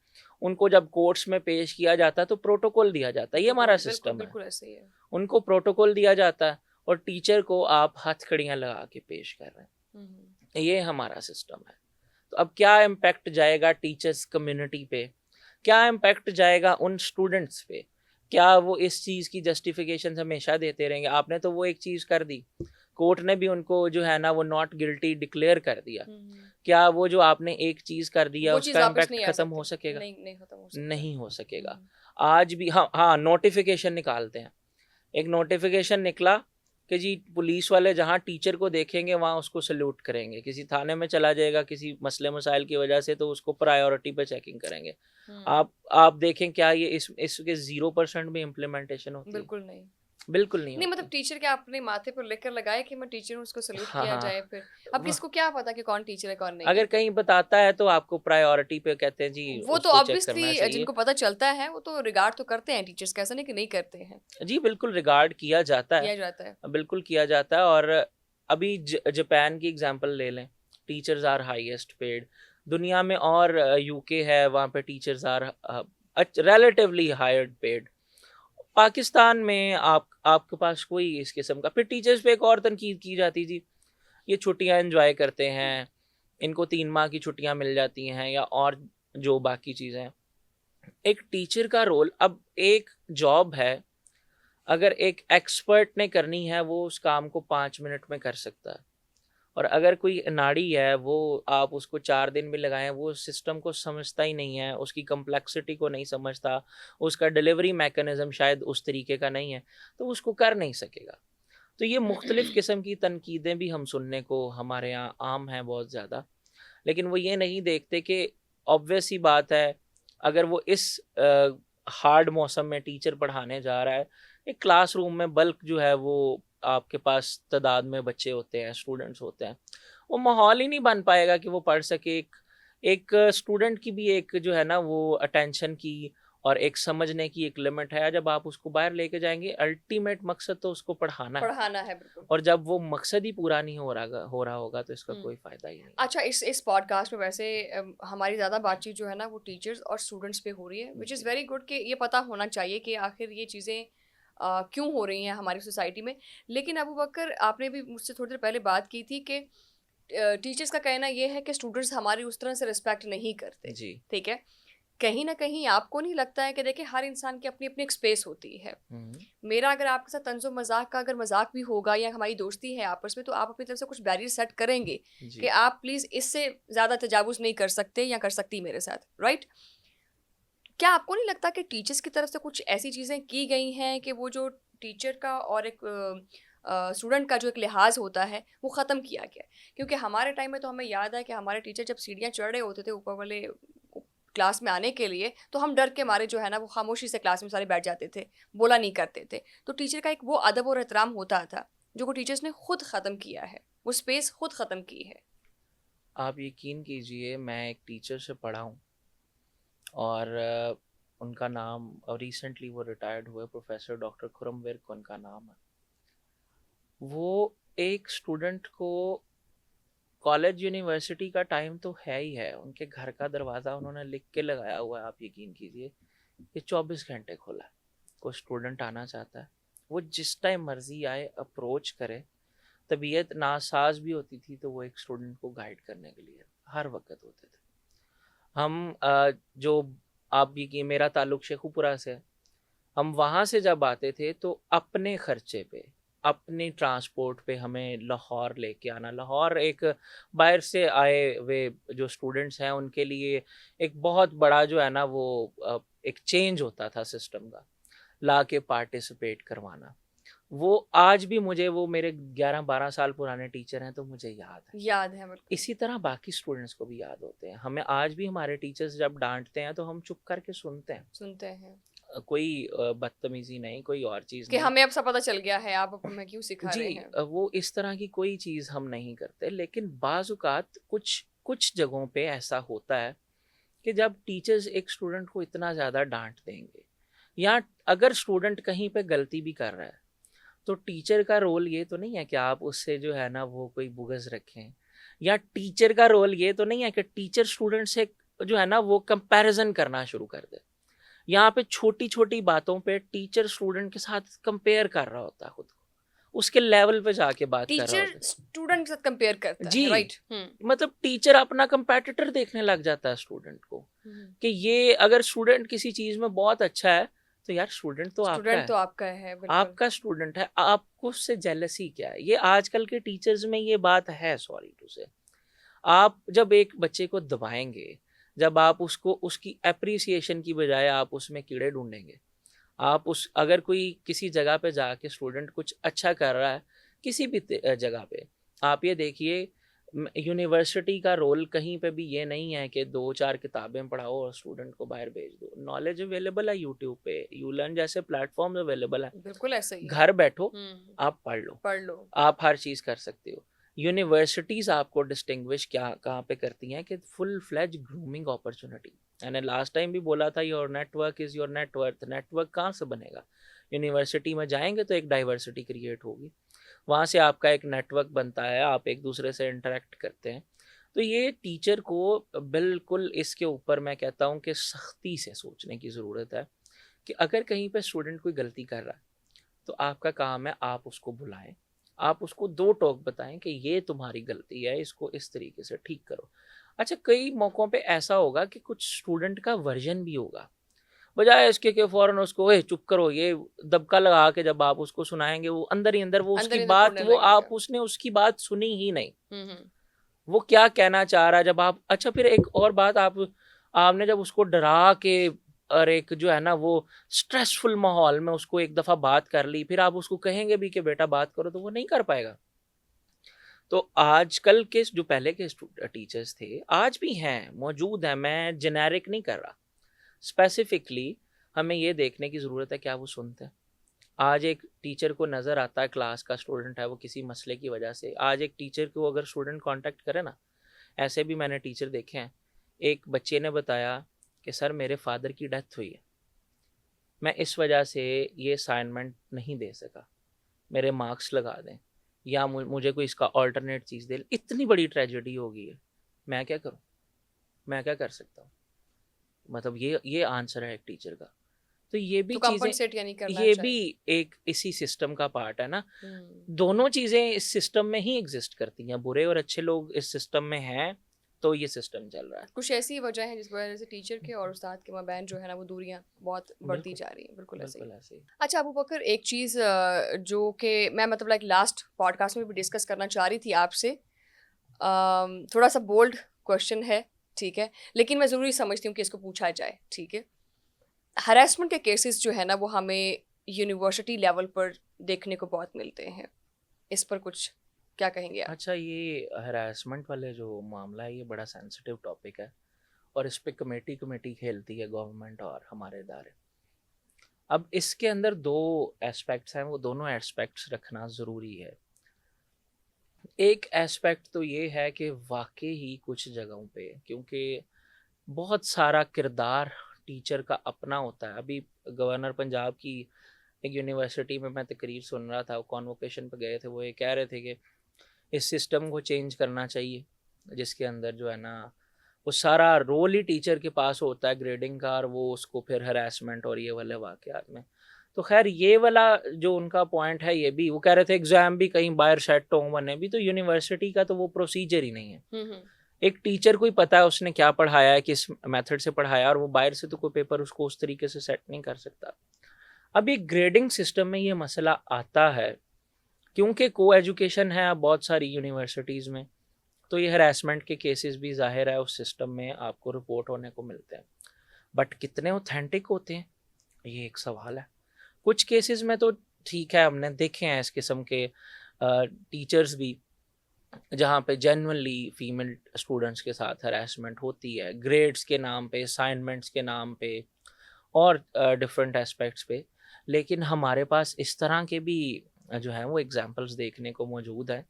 उनको जब कोर्ट्स में पेश किया जाता है तो प्रोटोकॉल दिया जाता है, ये हमारा बिल्कुल सिस्टम है। बिल्कुल ऐसे ही है। उनको प्रोटोकॉल दिया जाता है और टीचर को आप हथकड़ियाँ लगा के पेश कर रहे हैं, ये हमारा सिस्टम है। तो अब क्या इम्पैक्ट जाएगा टीचर्स कम्युनिटी पे, क्या इम्पैक्ट जाएगा उन स्टूडेंट्स पे? क्या वो इस चीज़ की जस्टिफिकेशन हमेशा देते रहेंगे? आपने तो वो एक चीज़ कर दी, कोर्ट ने भी उनको जो है ना वो नॉट गिल्टी डिक्लेयर कर दिया। क्या वो जो आपने एक चीज़ कर दिया वो चीज़ उसका वापस इम्पैक्ट नहीं आ खत्म हो सकती। सकेगा? नहीं खत्म हो सकता। नहीं हो सकेगा। आज भी हाँ हाँ, नोटिफिकेशन निकालते हैं, एक नोटिफिकेशन निकला कि जी पुलिस वाले जहाँ टीचर को देखेंगे वहाँ उसको सल्यूट करेंगे, किसी थाने में चला जाएगा किसी मसले मसाइल की वजह से तो उसको प्रायोरिटी पे चेकिंग करेंगे। आप देखें क्या ये इसके 0% भी इम्प्लीमेंटेशन होती है? बिल्कुल नहीं। बिल्कुल नहीं नहीं होती। मतलब टीचर क्या अपने माथे पर लिख कर लगाए कि मैं टीचर हूँ, उसको सल्यूट हाँ, किया हाँ। जाए फिर? अब वह किसको क्या पता कि कौन टीचर है कौन नहीं अगर है? कहीं बताता है तो आपको प्रायोरिटी पे कहते हैं जी वो तो उसको चेक करना ऑब्वियसली चाहिए। जिनको पता चलता है वो तो रिगार्ड तो करते हैं टीचर्स का, ऐसा नहीं कि नहीं करते हैं, जी बिल्कुल रिगार्ड किया जाता है, किया जाता है। बिल्कुल किया जाता है। और अभी जापान की एग्जांपल ले लें, टीचर्स आर हाईएस्ट पेड दुनिया में, और यूके है वहाँ पे teachers are relatively higher paid. Pakistan में आपके पास कोई इस किस्म का, फिर टीचर्स पे एक और तनकीद की जाती जी, ये छुट्टियां एंजॉय करते हैं, इनको 3 माह की छुट्टियां मिल जाती हैं, या और जो बाकी चीज़ें हैं। एक टीचर का रोल, अब एक जॉब है, अगर एक एक्सपर्ट ने करनी है वो उस काम को 5 मिनट में कर सकता है, और अगर कोई अनाड़ी है वो आप उसको 4 दिन भी लगाएं, वो सिस्टम को समझता ही नहीं है, उसकी कम्प्लेक्सिटी को नहीं समझता, उसका डिलीवरी मैकेनिज्म शायद उस तरीके का नहीं है, तो उसको कर नहीं सकेगा। तो ये मुख्तलिफ़ किस्म की तनकीदें भी हम सुनने को हमारे यहाँ आम हैं बहुत ज़्यादा, लेकिन वो ये नहीं देखते कि ऑब्वियस ही बात है, अगर वो इस हार्ड मौसम में टीचर पढ़ाने जा रहा है, एक क्लासरूम में बल्क जो है वो आपके पास तादाद में बच्चे होते हैं, स्टूडेंट्स होते हैं, वो माहौल ही नहीं बन पाएगा कि वो पढ़ सके। एक स्टूडेंट की भी एक जो है ना वो अटेंशन की और एक समझने की एक लिमिट है। जब आप उसको बाहर लेके जाएंगे, अल्टीमेट मकसद तो उसको पढ़ाना है, पढ़ाना है बिल्कुल। और जब वो मकसद ही पूरा नहीं हो रहा होगा तो इसका कोई फ़ायदा ही नहीं है। अच्छा, इस पॉडकास्ट में वैसे हमारी ज़्यादा बातचीत जो है ना वो टीचर्स और स्टूडेंट्स पे हो रही है, विच इज़ वेरी गुड कि ये पता होना चाहिए कि आखिर ये चीज़ें क्यों हो रही हैं हमारी सोसाइटी में। लेकिन अबू बकर, आपने भी मुझसे थोड़ी देर पहले बात की थी कि टीचर्स का कहना ये है कि स्टूडेंट्स हमारी उस तरह से रिस्पेक्ट नहीं करते। जी। ठीक है, कहीं ना कहीं आपको नहीं लगता है कि देखिए हर इंसान की अपनी अपनी एक स्पेस होती है। मेरा अगर आपके साथ तंज़ो मजाक का अगर मजाक भी होगा या हमारी दोस्ती है आपस में, तो आप अपनी तरफ से कुछ बैरियर सेट करेंगे कि आप प्लीज़ इससे ज़्यादा तजावुज़ नहीं कर सकते या कर सकती मेरे साथ, राइट? क्या आपको नहीं लगता कि टीचर्स की तरफ से कुछ ऐसी चीज़ें की गई हैं कि वो जो टीचर का और एक स्टूडेंट का जो एक लिहाज होता है वो ख़त्म किया गया है? क्योंकि हमारे टाइम में तो हमें याद है कि हमारे टीचर जब सीढ़ियाँ चढ़ रहे होते थे ऊपर वाले क्लास में आने के लिए, तो हम डर के मारे जो है ना वो खामोशी से क्लास में सारे बैठ जाते थे, बोला नहीं करते थे। तो टीचर का एक वो अदब और एहतराम होता था जो को टीचर्स ने खुद ख़त्म किया है, वो स्पेस खुद ख़त्म की है। आप यकीन कीजिए, मैं एक टीचर से पढ़ा हूँ, और उनका नाम रिसेंटली वो रिटायर्ड हुए, प्रोफेसर डॉक्टर खुरम विर्क उनका नाम है। वो एक स्टूडेंट को, कॉलेज यूनिवर्सिटी का टाइम तो है ही है, उनके घर का दरवाज़ा उन्होंने लिख के लगाया हुआ है, आप यकीन कीजिए, ये 24 घंटे खुला है। कोई स्टूडेंट आना चाहता है, वो जिस टाइम मर्जी आए, अप्रोच करे। तबीयत नासाज भी होती थी तो वो एक स्टूडेंट को गाइड करने के लिए हर वक्त होते थे। हम जो आप भी कि मेरा ताल्लुक शेखुपुरा से है, हम वहाँ से जब आते थे तो अपने खर्चे पे, अपने ट्रांसपोर्ट पे हमें लाहौर लेके आना। लाहौर एक बाहर से आए हुए जो स्टूडेंट्स हैं उनके लिए एक बहुत बड़ा जो है ना वो एक चेंज होता था सिस्टम का, ला के पार्टिसिपेट करवाना। वो आज भी मुझे, वो मेरे 11-12 साल पुराने टीचर हैं तो मुझे याद है बिल्कुल। इसी तरह बाकी स्टूडेंट्स को भी याद होते हैं। हमें आज भी हमारे टीचर्स जब डांटते हैं तो हम चुप करके सुनते हैं, कोई बदतमीजी नहीं, कोई और चीज़ कि नहीं। हमें अब सब पता चल गया है, आप अब हमें क्यों सिखा जी रहे हैं? वो इस तरह की कोई चीज़ हम नहीं करते, लेकिन बाज़-औक़ात कुछ कुछ जगहों पे ऐसा होता है कि जब टीचर्स एक स्टूडेंट को इतना ज़्यादा डांट देंगे, या अगर स्टूडेंट कहीं पे गलती भी कर रहा है, तो टीचर का रोल ये तो नहीं है कि आप उससे जो है ना वो कोई बुग़्ज़ रखें, या टीचर का रोल ये तो नहीं है कि टीचर स्टूडेंट से जो है ना वो कंपैरिजन करना शुरू कर दे। यहाँ पे छोटी-छोटी बातों पे टीचर स्टूडेंट के साथ कंपेयर कर रहा होता है खुद को, उसके लेवल पे जाके बात कर रहा टीचर होता स्टूडेंट के साथ कंपेयर करता है। है, जी, राइट? मतलब टीचर अपना कंपेटिटर देखने लग जाता है स्टूडेंट को, कि ये अगर स्टूडेंट किसी चीज़ में बहुत अच्छा है तो यार स्टूडेंट तो आपका है, आपका है, बिल्कुल। आपका स्टूडेंट है, आपको उससे जेलसी क्या है? ये आजकल के टीचर्स में ये बात है, सॉरी टू से। आप जब एक बच्चे को दबाएंगे, जब आप उसको उसकी एप्रिसिएशन की बजाय आप उसमें कीड़े ढूंढेंगे, आप उस अगर कोई किसी जगह पे जाके स्टूडेंट कुछ अच्छा कर रहा है किसी भी जगह पे आप ये देखिए, यूनिवर्सिटी का रोल कहीं पे भी ये नहीं है कि 2-4 किताबें पढ़ाओ और स्टूडेंट को बाहर भेज दो। नॉलेज अवेलेबल है यूट्यूब पे, यूलर्न जैसे प्लेटफॉर्म अवेलेबल है। बिल्कुल ऐसा ही है। घर बैठो आप पढ़ लो। आप हर चीज़ कर सकते हो। यूनिवर्सिटीज़ आपको डिस्टिंग्विश क्या कहाँ पे करती हैं कि फुल फ्लेज ग्रूमिंग अपॉर्चुनिटी। मैंने लास्ट टाइम भी बोला था, your network is your net worth. Network कहाँ से बनेगा? यूनिवर्सिटी में जाएंगे तो एक डाइवर्सिटी क्रिएट होगी, वहाँ से आपका एक नेटवर्क बनता है, आप एक दूसरे से इंटरेक्ट करते हैं। तो ये टीचर को बिल्कुल इसके ऊपर मैं कहता हूँ कि सख्ती से सोचने की ज़रूरत है कि अगर कहीं पे स्टूडेंट कोई गलती कर रहा है तो आपका काम है आप उसको बुलाएं, आप उसको 2 टोक बताएं कि ये तुम्हारी गलती है, इसको इस तरीके से ठीक करो। अच्छा, कई मौक़ों पे ऐसा होगा कि कुछ स्टूडेंट का वर्जन भी होगा, बजाय इसके कि फ़ौरन उसको ए चुप करो, ये दबका लगा के जब आप उसको सुनाएँगे वो अंदर ही अंदर वो उसकी बात वो आप उसने उसकी बात सुनी ही नहीं। वो क्या कहना चाह रहा है जब आप अच्छा फिर एक और बात आपने जब उसको डरा के और एक जो है ना वो स्ट्रेसफुल माहौल में उसको एक दफ़ा बात कर ली, फिर आप उसको कहेंगे भी कि बेटा बात करो तो वो नहीं कर पाएगा। तो आजकल के जो पहले के टीचर्स थे आज भी हैं, मौजूद हैं, मैं जेनेरिक नहीं कर रहा, स्पेसिफिकली हमें ये देखने की ज़रूरत है क्या वो सुनते हैं। आज एक टीचर को नज़र आता है क्लास का स्टूडेंट है वो किसी मसले की वजह से, आज एक टीचर को अगर स्टूडेंट कांटेक्ट करे ना, ऐसे भी मैंने टीचर देखे हैं। एक बच्चे ने बताया कि सर मेरे फादर की डेथ हुई है, मैं इस वजह से ये असाइनमेंट नहीं दे सका, मेरे मार्क्स लगा दें या मुझे कोई इसका ऑल्टरनेट चीज़ दे। इतनी बड़ी ट्रेजेडी हो गई है, मैं क्या करूँ, मैं क्या कर सकता हूँ? मतलब ये आंसर है एक टीचर का। तो ये भी तो चीज़ें, ये भी एक इसी सिस्टम का पार्ट है ना। दोनों चीज़ें इस सिस्टम में ही एग्जिस्ट करती हैं, बुरे और अच्छे लोग इस सिस्टम में हैं, तो ये सिस्टम चल रहा है। कुछ ऐसी वजह है जिस वजह से टीचर के और उस्ताद के माबैन जो है ना वो दूरियां बहुत बढ़ती जा रही हैं। बिल्कुल ऐसे ही। अच्छा अबू बकर, एक चीज़ जो कि मैं मतलब लाइक लास्ट पॉडकास्ट में भी डिस्कस करना चाह रही थी आपसे, थोड़ा सा बोल्ड क्वेश्चन है, ठीक है, लेकिन मैं ज़रूरी समझती हूँ कि इसको पूछा जाए, ठीक है। हरासमेंट के केसेस जो है ना वो हमें यूनिवर्सिटी लेवल पर देखने को बहुत मिलते हैं, इस पर कुछ क्या कहेंगे आप? अच्छा, ये हरासमेंट वाले जो मामला है ये बड़ा सेंसिटिव टॉपिक है और इस पे कमेटी खेलती है गवर्नमेंट और हमारे इदारे। अब इसके अंदर 2 एस्पेक्ट्स हैं, वो दोनों एस्पेक्ट्स रखना ज़रूरी है। एक एस्पेक्ट तो ये है कि वाकई ही कुछ जगहों पे, क्योंकि बहुत सारा किरदार टीचर का अपना होता है। अभी गवर्नर पंजाब की एक यूनिवर्सिटी में मैं तकरीर सुन रहा था, वो कॉन्वोकेशन पे गए थे, वो ये कह रहे थे कि इस सिस्टम को चेंज करना चाहिए जिसके अंदर जो है ना वो सारा रोल ही टीचर के पास होता है ग्रेडिंग का, और वो उसको फिर हरासमेंट और ये वाले वाक़यात में। तो खैर ये वाला जो उनका पॉइंट है, ये भी वो कह रहे थे एग्ज़ाम भी कहीं बाहर सेट हो बने भी, तो यूनिवर्सिटी का तो वो प्रोसीजर ही नहीं है। एक टीचर को ही पता है उसने क्या पढ़ाया है, किस मेथड से पढ़ाया, और वो बाहर से तो कोई पेपर उसको उस तरीके से सेट नहीं कर सकता। अब ये ग्रेडिंग सिस्टम में ये मसला आता है क्योंकि को एजुकेशन है अब बहुत सारी यूनिवर्सिटीज़ में, तो ये हरासमेंट के केसेस भी ज़ाहिर है उस सिस्टम में आपको रिपोर्ट होने को मिलते हैं, बट कितने ऑथेंटिक होते हैं ये एक सवाल है। कुछ केसेस में तो ठीक है, हमने देखे हैं इस किस्म के टीचर्स भी जहाँ पे जेन्युइनली फीमेल स्टूडेंट्स के साथ हरासमेंट होती है, ग्रेड्स के नाम पे, असाइनमेंट्स के नाम पे और डिफरेंट एस्पेक्ट्स पे। लेकिन हमारे पास इस तरह के भी जो है वो एग्जांपल्स देखने को मौजूद है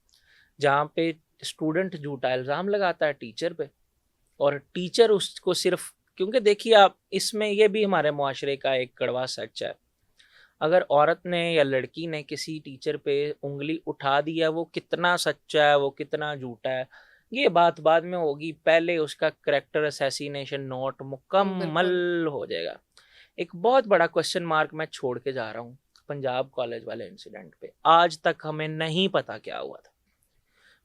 जहाँ पे स्टूडेंट झूठा इल्ज़ाम लगाता है टीचर पे, और टीचर उसको सिर्फ, क्योंकि देखिए आप इसमें ये भी हमारे मुआशरे का एक कड़वा सच है, अगर औरत ने या लड़की ने किसी टीचर पे उंगली उठा दी है, वो कितना सच्चा है वो कितना झूठा है ये बात बाद में होगी, पहले उसका करेक्टर असैसिनेशन नोट मुकम्मल हो जाएगा। एक बहुत बड़ा क्वेश्चन मार्क मैं छोड़ के जा रहा हूँ पंजाब कॉलेज वाले इंसिडेंट पे। आज तक हमें नहीं पता क्या हुआ था,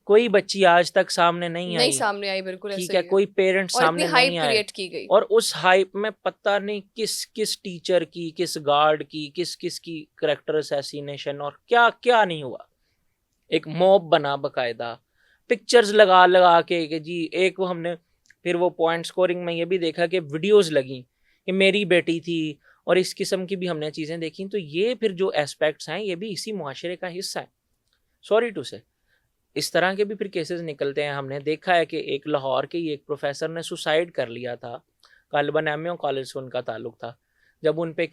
कोई बच्ची आज तक सामने नहीं आई, बिल्कुल ठीक है, कोई पेरेंट्स सामने नहीं आए, क्रिएट की गई, और उस हाइप में पता नहीं किस टीचर की, किस गार्ड की, किस की करेक्टर असैसिनेशन और क्या क्या नहीं हुआ। एक मॉब बना बकायदा, पिक्चर्स लगा के जी, एक वो हमने फिर वो पॉइंट स्कोरिंग में ये भी देखा कि वीडियोस लगी कि मेरी बेटी थी, और इस किस्म की भी हमने चीज़ें देखी। तो ये फिर जो एस्पेक्ट्स हैं ये भी इसी मुआशरे का हिस्सा है। सॉरी टू से। इस तरह के भी फिर केसेस निकलते हैं। हमने देखा है कि एक लाहौर के ही एक प्रोफेसर ने सुसाइड कर लिया था, गालिबन एमएओ कॉलेज से उनका ताल्लुक था, जब उन पे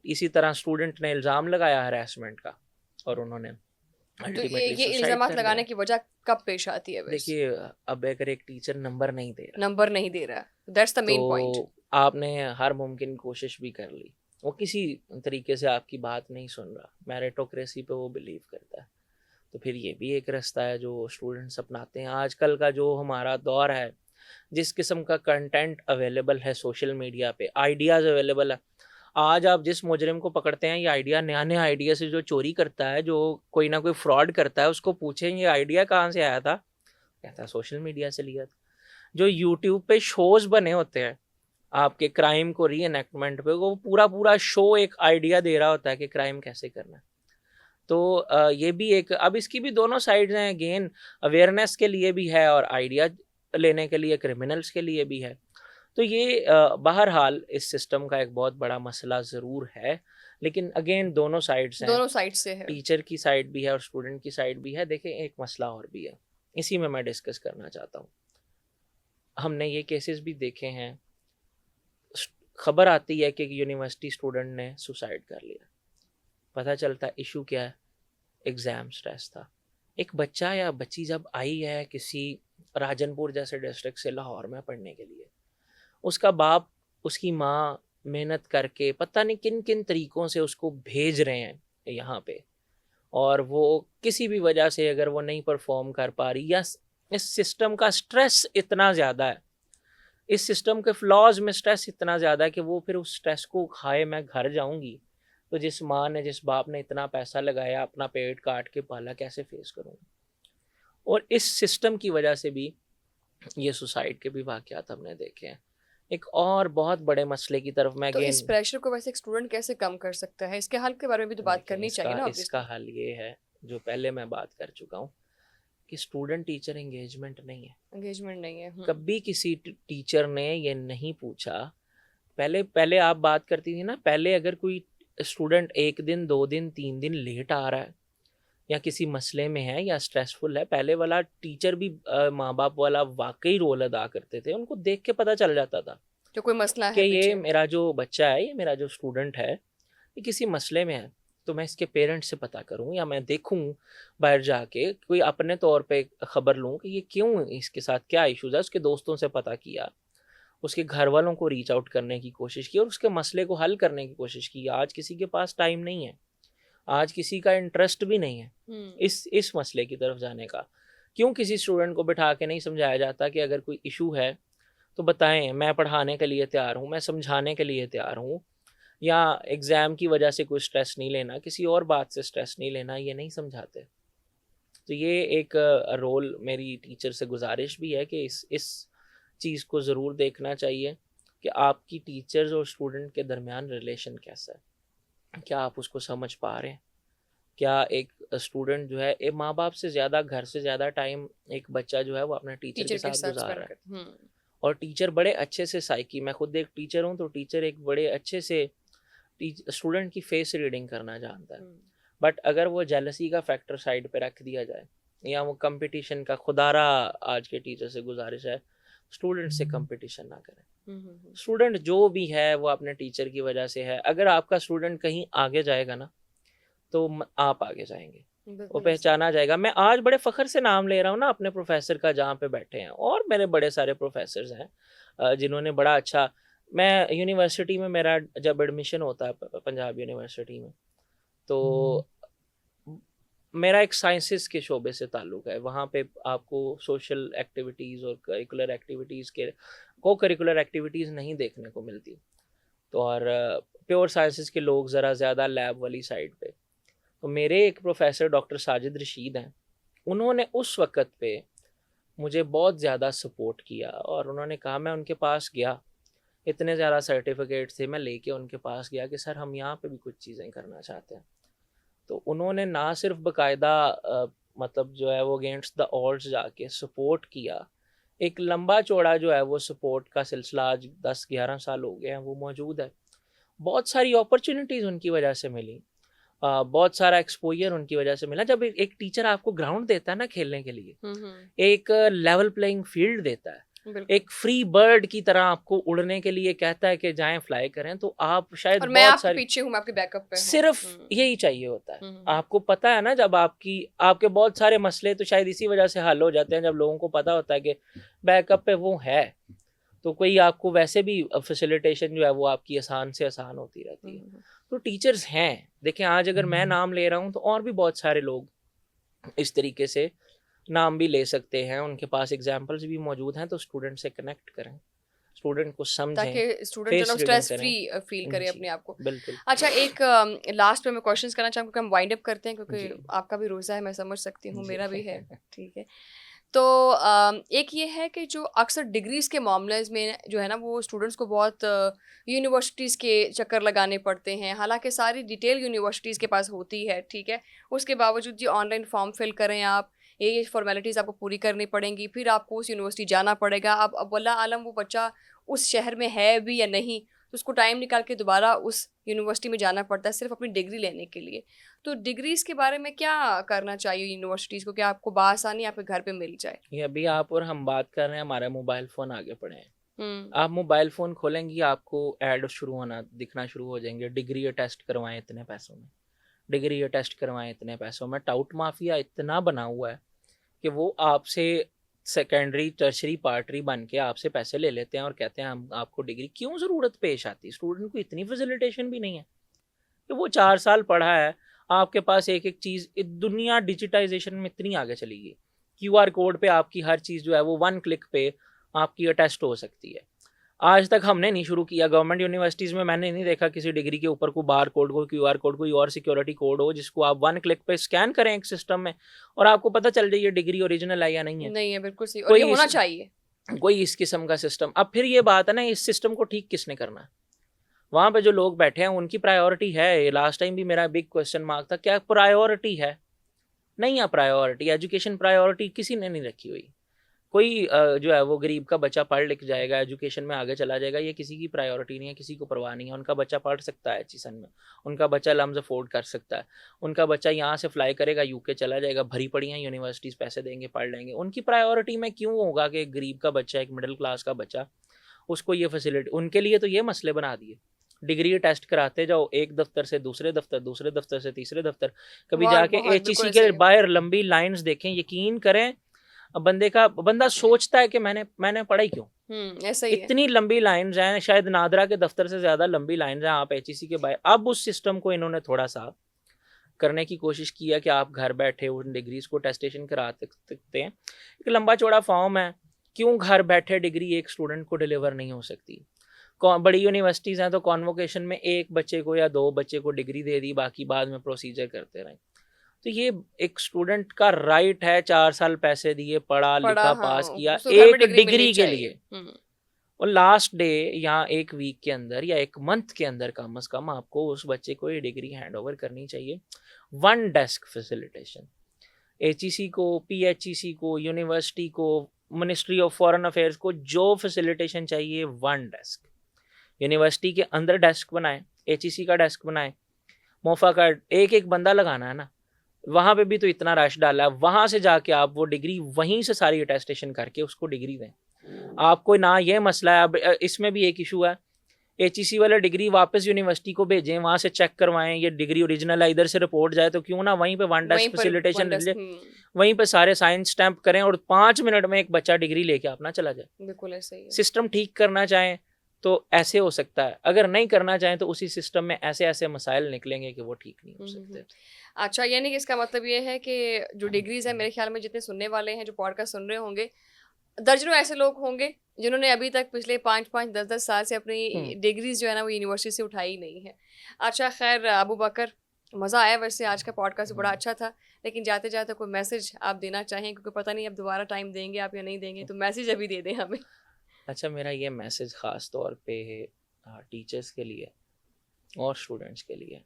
इसी तरह स्टूडेंट ने इल्ज़ाम लगाया हरासमेंट का, और उन्होंने तो अल्टीमेटली ये सुसाइड इल्जामात कर लगाने लिया। की वजह कब पेश आती है? बस देखिए, अब अगर एक टीचर नंबर नहीं दे रहा नंबर नहीं दे रहा, दैट्स द मेन पॉइंट। तो आपने हर मुमकिन कोशिश भी कर ली, वो किसी तरीके से आपकी बात नहीं सुन रहा, मेरिटोक्रेसी पे वो बिलीव करता है, तो फिर ये भी एक रास्ता है जो स्टूडेंट्स अपनाते हैं। आजकल का जो हमारा दौर है, जिस किस्म का कंटेंट अवेलेबल है सोशल मीडिया पे, आइडियाज़ अवेलेबल है, आज आप जिस मुजरिम को पकड़ते हैं, ये आइडिया नया आइडिया से जो चोरी करता है, जो कोई ना कोई फ्रॉड करता है, उसको पूछें ये आइडिया कहाँ से आया था, कहता है सोशल मीडिया से लिया था। जो यूट्यूब पे शोज़ बने होते हैं आपके क्राइम को री एनेक्टमेंट पे, वो पूरा शो एक आइडिया दे रहा होता है कि क्राइम कैसे करना है। तो ये भी एक, अब इसकी भी दोनों साइड्स हैं, अगेन अवेयरनेस के लिए भी है और आइडिया लेने के लिए क्रिमिनल्स के लिए भी है। तो ये बहरहाल इस सिस्टम का एक बहुत बड़ा मसला ज़रूर है, लेकिन अगेन दोनों साइड्स हैं, दोनों साइड से है। टीचर की साइड भी है और स्टूडेंट की साइड भी है। देखें, एक मसला और भी है, इसी में मैं डिस्कस करना चाहता हूँ। हमने ये केसेस भी देखे हैं, खबर आती है कि एक यूनिवर्सिटी स्टूडेंट ने सुसाइड कर लिया, पता चलता इशू क्या है, एग्ज़ाम स्ट्रेस था। एक बच्चा या बच्ची जब आई है किसी राजनपुर जैसे डिस्ट्रिक्ट से लाहौर में पढ़ने के लिए, उसका बाप, उसकी माँ मेहनत करके पता नहीं किन किन तरीक़ों से उसको भेज रहे हैं यहाँ पे, और वो किसी भी वजह से अगर वो नहीं परफॉर्म कर पा रही, या इस सिस्टम का स्ट्रेस इतना ज़्यादा है, इस सिस्टम के फ्लॉज में स्ट्रेस इतना ज़्यादा है कि वो फिर उस स्ट्रेस को खाए मैं घर जाऊँगी, तो जिस माँ ने, जिस बाप ने इतना पैसा लगाया, अपना पेट काट के पाला, कैसे फेस करूँगी। और इस सिस्टम की वजह से भी ये सुसाइड के भी वाक़यात हमने देखे हैं। एक और बहुत बड़े मसले की तरफ मैं तो इस अगेन, प्रेशर को वैसे एक स्टूडेंट कैसे कम कर सकता है? इसके हल के बारे में भी तो बात करनी चाहिए ना इसका ऑब्वियसली। हल ये है, जो पहले मैं बात कर चुका हूँ, कि स्टूडेंट टीचर एंगेजमेंट नहीं है। एंगेजमेंट नहीं है। कभी किसी टीचर ने ये नहीं पूछा, पहले आप बात करती थी ना, पहले अगर कोई स्टूडेंट 1 दिन 2 दिन 3 दिन लेट आ रहा है या किसी मसले में है या स्ट्रेसफुल है, पहले वाला टीचर भी माँ बाप वाला वाकई रोल अदा करते थे, उनको देख के पता चल जाता था जो कोई मसला कि है ये पीछे। मेरा जो बच्चा है, ये मेरा जो स्टूडेंट है, ये किसी मसले में है, तो मैं इसके पेरेंट्स से पता करूं या मैं देखूं बाहर जाके, कोई अपने तौर पे खबर लूं कि ये क्यों, इसके साथ क्या इश्यूज है, उसके दोस्तों से पता किया, उसके घर वालों को रीच आउट करने की कोशिश की और उसके मसले को हल करने की कोशिश की। आज किसी के पास टाइम नहीं है, आज किसी का इंटरेस्ट भी नहीं है इस मसले की तरफ जाने का। क्यों किसी स्टूडेंट को बिठा के नहीं समझाया जाता कि अगर कोई इशू है तो बताएं, मैं पढ़ाने के लिए तैयार हूँ, मैं समझाने के लिए तैयार हूँ, या एग्ज़ाम की वजह से कोई स्ट्रेस नहीं लेना, किसी और बात से स्ट्रेस नहीं लेना, ये नहीं समझाते। तो ये एक रोल मेरी टीचर से गुजारिश भी है कि इस चीज़ को ज़रूर देखना चाहिए कि आपकी टीचर्स और स्टूडेंट के दरमियान रिलेशन कैसा है, क्या आप उसको समझ पा रहे हैं, क्या एक स्टूडेंट जो है, एक माँ बाप से ज़्यादा, घर से ज़्यादा टाइम एक बच्चा जो है वो अपने टीचर के साथ गुजार रहा है। और टीचर बड़े अच्छे से साइकी, मैं खुद एक टीचर हूँ, तो टीचर एक बड़े अच्छे से स्टूडेंट की फेस रीडिंग करना जानता है। बट अगर वो जेलसी का फैक्टर साइड पे रख दिया जाए, या वो कंपटीशन का, खुदारा आज के टीचर से गुजारिश है, स्टूडेंट से कंपटीशन ना करें। स्टूडेंट जो भी है वो अपने टीचर की वजह से है। अगर आपका स्टूडेंट कहीं आगे जाएगा ना, तो आप आगे जाएंगे, वो पहचाना जाएगा। मैं आज बड़े फ़ख्र से नाम ले रहा हूँ ना अपने प्रोफेसर का, जहाँ पे बैठे हैं, और मेरे बड़े सारे प्रोफेसर्स हैं जिन्होंने बड़ा अच्छा, मैं यूनिवर्सिटी में, मेरा जब एडमिशन होता है पंजाब यूनिवर्सिटी में, तो मेरा एक साइंसेस के शोबे से ताल्लुक़ है। वहाँ पे आपको सोशल एक्टिविटीज़ और करिकुलर एक्टिविटीज़ के, को करिकुलर एक्टिविटीज़ नहीं देखने को मिलती, तो और प्योर साइंसेस के लोग ज़रा ज़्यादा लैब वाली साइड पे। तो मेरे एक प्रोफेसर डॉक्टर साजिद रशीद हैं, उन्होंने उस वक़्त पे मुझे बहुत ज़्यादा सपोर्ट किया, और उन्होंने कहा, मैं उनके पास गया, इतने ज़्यादा सर्टिफिकेट थे, मैं लेके उनके पास गया कि सर हम यहाँ पे भी कुछ चीज़ें करना चाहते हैं। तो उन्होंने ना सिर्फ बाकायदा मतलब जो है वो अगेंस्ट द ऑड्स जाके सपोर्ट किया, एक लंबा चौड़ा जो है वो सपोर्ट का सिलसिला आज 10-11 साल हो गए हैं वो मौजूद है। बहुत सारी अपॉर्चुनिटीज़ उनकी वजह से मिली, बहुत सारा एक्सपोजर उनकी वजह से मिला। जब एक टीचर आपको ग्राउंड देता है ना खेलने के लिए, एक लेवल प्लेइंग फील्ड देता है, एक फ्री बर्ड की तरह आपको उड़ने के लिए कहता है कि जाएं फ्लाई करें, तो आप शायद और मैं आपके पीछे हूं, मैं आपके बैकअप पे हूं। सिर्फ यही चाहिए होता है। आपको पता है ना, जब आपके बहुत सारे मसले तो शायद इसी वजह से हल हो जाते हैं, जब लोगों को पता होता है कि बैकअप पे वो है, तो कोई आपको वैसे भी फैसिलिटेशन जो है वो आपकी आसान से आसान होती रहती है। तो टीचर्स हैं, देखें आज अगर मैं नाम ले रहा हूँ तो और भी बहुत सारे लोग इस तरीके से नाम भी ले सकते हैं, उनके पास एग्जाम्पल्स भी मौजूद हैं, तो स्टूडेंट से कनेक्ट करें, स्टूडेंट को समझें, ताकि स्टूडेंट जो स्ट्रेस फ्री फील करे अपने आप को। बिल्कुल। अच्छा, एक लास्ट में मैं क्वेश्चंस करना चाहूँ क्योंकि हम वाइंड अप करते हैं, क्योंकि आपका भी रोज़ा है, मैं समझ सकती हूँ, मेरा भी है, ठीक है। तो एक ये है कि जो अक्सर डिग्रीज़ के मामले में जो है ना, वो स्टूडेंट्स को बहुत यूनिवर्सिटीज़ के चक्कर लगाने पड़ते हैं, हालांकि सारी डिटेल यूनिवर्सिटीज़ के पास होती है, ठीक है। उसके बावजूद जी ऑनलाइन फॉर्म फिल करें आप, ये फॉर्मेलिटीज़ आपको पूरी करनी पड़ेंगी, फिर आपको उस यूनिवर्सिटी जाना पड़ेगा। अब वल्लाह आलम वो बच्चा उस शहर में है भी या नहीं, तो उसको टाइम निकाल के दोबारा उस यूनिवर्सिटी में जाना पड़ता है सिर्फ अपनी डिग्री लेने के लिए। तो डिग्रीज़ के बारे में क्या करना चाहिए यूनिवर्सिटीज़ को कि आपको बआसानी आपके घर पे मिल जाए? ये अभी आप और हम बात कर रहे हैं, हमारा मोबाइल फ़ोन आगे पड़े हैं। आप मोबाइल फ़ोन खोलेंगी, आपको ऐड शुरू होना दिखना शुरू हो जाएंगे, डिग्री अटेस्ट करवाएं इतने पैसों में, डिग्री अटेस्ट करवाएं इतने पैसों में। टाउट माफिया इतना बना हुआ है कि वो आपसे सेकेंडरी टर्शरी पार्टरी बन के आपसे पैसे ले लेते हैं और कहते हैं हम आपको डिग्री। क्यों ज़रूरत पेश आती है? स्टूडेंट को इतनी फैसिलिटेशन भी नहीं है कि वो 4 साल पढ़ा है, आपके पास एक एक चीज़। दुनिया डिजिटाइजेशन में इतनी आगे चली गई, QR कोड पे आपकी हर चीज़ जो है वो 1 क्लिक पे आपकी अटेस्ट हो सकती है। आज तक हमने नहीं शुरू किया, गवर्नमेंट यूनिवर्सिटीज़ में मैंने नहीं देखा किसी डिग्री के ऊपर कोई बार कोड, कोई QR कोड, कोई और सिक्योरिटी कोड हो जिसको आप 1 क्लिक पे स्कैन करें एक सिस्टम में और आपको पता चल जाए ये डिग्री ओरिजिनल है या नहीं है। नहीं है, बिल्कुल सही, और ये होना चाहिए। कोई इस किस्म का सिस्टम। अब फिर ये बात है ना, इस सिस्टम को ठीक किसने करना है? वहाँ पे जो लोग बैठे हैं उनकी प्रायोरिटी है? लास्ट टाइम भी मेरा बिग क्वेश्चन मार्क था, क्या प्रायोरिटी है? नहीं है प्रायोरिटी। एजुकेशन प्रायोरिटी किसी ने नहीं रखी हुई। कोई जो है वो गरीब का बच्चा पढ़ लिख जाएगा, एजुकेशन में आगे चला जाएगा, ये किसी की प्रायोरिटी नहीं है, किसी को परवाह नहीं है। उनका बच्चा पढ़ सकता है एचईसन में, उनका बच्चा लम्स अफोर्ड कर सकता है, उनका बच्चा यहाँ से फ्लाई करेगा यूके चला जाएगा, भरी पड़ी हैं यूनिवर्सिटीज़, पैसे देंगे पढ़ लेंगे। उनकी प्रायोरिटी में क्यों होगा कि एक गरीब का बच्चा, एक मिडिल क्लास का बच्चा, उसको ये फैसिलिटी? उनके लिए तो ये मसले बना दिए। डिग्री टेस्ट कराते जाओ, एक दफ्तर से दूसरे दफ्तर, दूसरे दफ्तर से तीसरे दफ्तर, कभी जाके एचईसी के बाहर लंबी लाइंस देखें, यकीन करें बंदा सोचता है कि मैंने पढ़ा ही क्यों। ऐसा ही इतनी लंबी लाइंस हैं, शायद नादरा के दफ्तर से ज्यादा लंबी लाइंस हैं आप एचईसी के बाहर। अब उस सिस्टम को इन्होंने थोड़ा सा करने की कोशिश की है कि आप घर बैठे उन डिग्रीज को टेस्टेशन करा सकते हैं। एक लंबा चौड़ा फॉर्म है, क्यों घर बैठे डिग्री एक स्टूडेंट को डिलीवर नहीं हो सकती? बड़ी यूनिवर्सिटीज़ हैं तो कॉन्वोकेशन में एक बच्चे को या 2 बच्चे को डिग्री दे दी, बाकी बाद में प्रोसीजर करते रहे। तो ये एक स्टूडेंट का राइट है, 4 साल पैसे दिए, पढ़ा लिखा, पास किया एक डिग्री के लिए, और लास्ट डे या एक वीक के अंदर या एक मंथ के अंदर कम से कम आपको उस बच्चे को ये डिग्री हैंड ओवर करनी चाहिए। 1 डेस्क फैसिलिटेशन एचईसी को, पीएचईसी को, यूनिवर्सिटी को, मिनिस्ट्री ऑफ फॉरेन अफेयर्स को जो फैसिलिटेशन चाहिए 1 डेस्क। यूनिवर्सिटी के अंदर डेस्क बनाए, एचईसी का डेस्क बनाए, मोफा का एक बंदा लगाना है ना, वहाँ पे भी तो इतना रश डाला है, वहाँ से जाके आप वो डिग्री वहीं से सारी अटेस्टेशन करके उसको डिग्री दें। आपको ना ये मसला है। अब इसमें भी एक इशू है, एचईसी वाला डिग्री वापस यूनिवर्सिटी को भेजें, वहाँ से चेक करवाएं ये डिग्री ओरिजिनल है, इधर से रिपोर्ट जाए, तो क्यों ना वहीं पे 1 डेस्क फैसिलिटेशन ले, वहीं पे सारे साइंस स्टैंप करें और 5 मिनट में एक बच्चा डिग्री लेके अपना चला जाए। बिल्कुल ऐसे ही है। सिस्टम ठीक करना चाहें तो ऐसे हो सकता है, अगर नहीं करना चाहें तो उसी सिस्टम में ऐसे ऐसे मसाइल निकलेंगे कि वो ठीक नहीं हो सकते। अच्छा, यानी कि इसका मतलब ये है कि जो डिग्रीज है, मेरे ख्याल में जितने सुनने वाले हैं, जो पॉडकास्ट सुन रहे होंगे, दर्जनों ऐसे लोग होंगे जिन्होंने अभी तक पिछले 5-5, 10-10 साल से अपनी डिग्रीज जो है ना वो यूनिवर्सिटी से उठाई नहीं है। अच्छा, खैर अबू बकर, मज़ा आया वैसे, आज का पॉडकास्ट बड़ा अच्छा था, लेकिन जाते जाते कोई मैसेज आप देना चाहें, क्योंकि पता नहीं अब दोबारा टाइम देंगे आप या नहीं देंगे, तो मैसेज अभी दे दें हमें। अच्छा, मेरा ये मैसेज ख़ास तौर पे टीचर्स के लिए और स्टूडेंट्स के लिए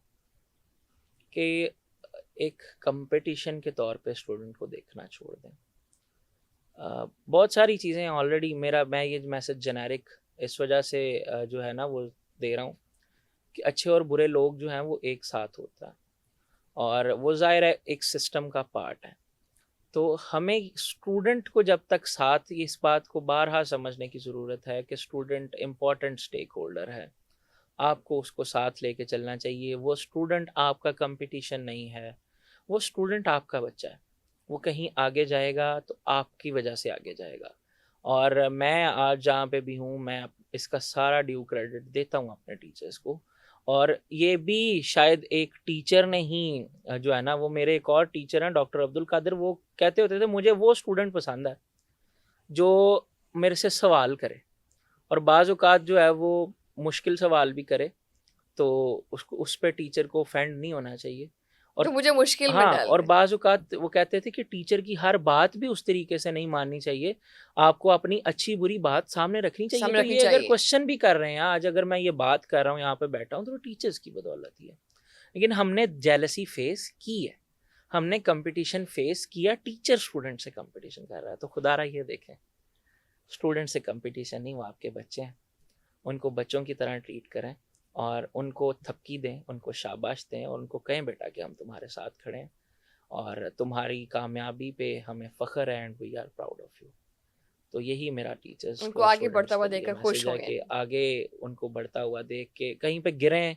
कि एक कंपटीशन के तौर पे स्टूडेंट को देखना छोड़ दें। बहुत सारी चीज़ें ऑलरेडी मैं ये मैसेज जेनेरिक इस वजह से जो है ना वो दे रहा हूँ कि अच्छे और बुरे लोग जो हैं वो एक साथ होता है। और वो ज़ाहिर है एक सिस्टम का पार्ट है। तो हमें स्टूडेंट को जब तक साथ इस बात को बारहा समझने की ज़रूरत है कि स्टूडेंट इम्पॉर्टेंट स्टेक होल्डर है, आपको उसको साथ लेके चलना चाहिए। वो स्टूडेंट आपका कंपटीशन नहीं है, वो स्टूडेंट आपका बच्चा है। वो कहीं आगे जाएगा तो आपकी वजह से आगे जाएगा। और मैं आज जहाँ पे भी हूँ, मैं इसका सारा ड्यू क्रेडिट देता हूँ अपने टीचर्स को। और ये भी शायद एक टीचर ने ही जो है ना, वो मेरे एक और टीचर हैं डॉक्टर अब्दुल कादिर, वो कहते होते थे मुझे वो स्टूडेंट पसंद है जो मेरे से सवाल करे, और बाज़ औक़ात जो है वो मुश्किल सवाल भी करे, तो उसको उस पे टीचर को ऑफेंड नहीं होना चाहिए। और तो मुझे मुश्किल में हाँ, डाल और दे। बाज़ औक़ात वो कहते थे कि टीचर की हर बात भी उस तरीके से नहीं माननी चाहिए, आपको अपनी अच्छी-बुरी बात सामने रखनी चाहिए। सामने तो रखनी ये अगर चाहिए। क्वेश्चन भी कर रहे हैं, आज अगर मैं ये बात कर रहा हूँ, यहाँ पे बैठा हूँ, तो टीचर्स की बदौलत ही है। लेकिन हमने जेलसी फेस की है, हमने कंपटीशन फेस किया, टीचर स्टूडेंट से कंपटीशन कर रहा है। तो खुदारा ये देखें, स्टूडेंट से कंपटीशन नहीं, वो आपके बच्चे हैं, उनको बच्चों की तरह ट्रीट करें और उनको थपकी दें, उनको शाबाश दें और उनको कहें बेटा कि हम तुम्हारे साथ खड़े हैं और तुम्हारी कामयाबी पे हमें फ़ख्र है and we are proud of you. तो यही मेरा टीचर्स उनको को, आगे बढ़ता स्टूडेंट्स हुआ को ये देखकर मैसेज खुश है होंगे। कि आगे उनको बढ़ता हुआ देख के कहीं पे गिरें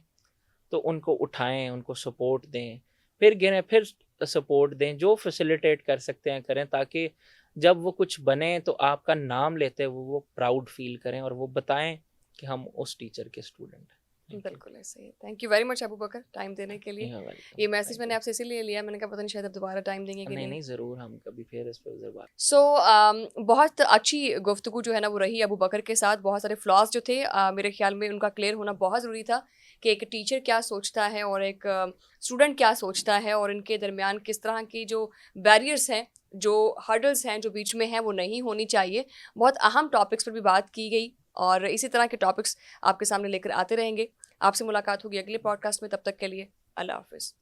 तो उनको उठाएं, उनको सपोर्ट दें, फिर गिरें फिर सपोर्ट दें, जो फैसिलिटेट कर सकते हैं करें, ताकि जब वो कुछ बने तो आपका नाम लेते हुए वो प्राउड फील करें और वो बताएं कि हम उस टीचर के स्टूडेंट हैं। बिल्कुल ऐसे ही। Thank you very much Abu Bakar time देने के लिए। ये मैसेज थैंक मैंने यू। आपसे इसीलिए लिया, मैंने कहा पता नहीं शायद अब दोबारा टाइम देंगे कि नहीं नहीं। नहीं, ज़रूर, हम कभी फिर इस पर बात। सो बहुत अच्छी गुफ्तगू जो है ना वो रही अबू बकर के साथ। बहुत सारे फ्लॉज जो थे मेरे ख्याल में उनका क्लियर होना बहुत ज़रूरी था कि एक टीचर क्या सोचता है और एक स्टूडेंट क्या सोचता है, और इनके दरमियान किस तरह की जो बैरियर्स हैं, जो हर्डल्स हैं जो बीच में हैं, वो नहीं होनी चाहिए। बहुत अहम टॉपिक्स पर भी बात की गई और इसी तरह के टॉपिक्स आपके सामने लेकर आते रहेंगे। आपसे मुलाकात होगी अगले पॉडकास्ट में, तब तक के लिए अल्लाह हाफ़िज़।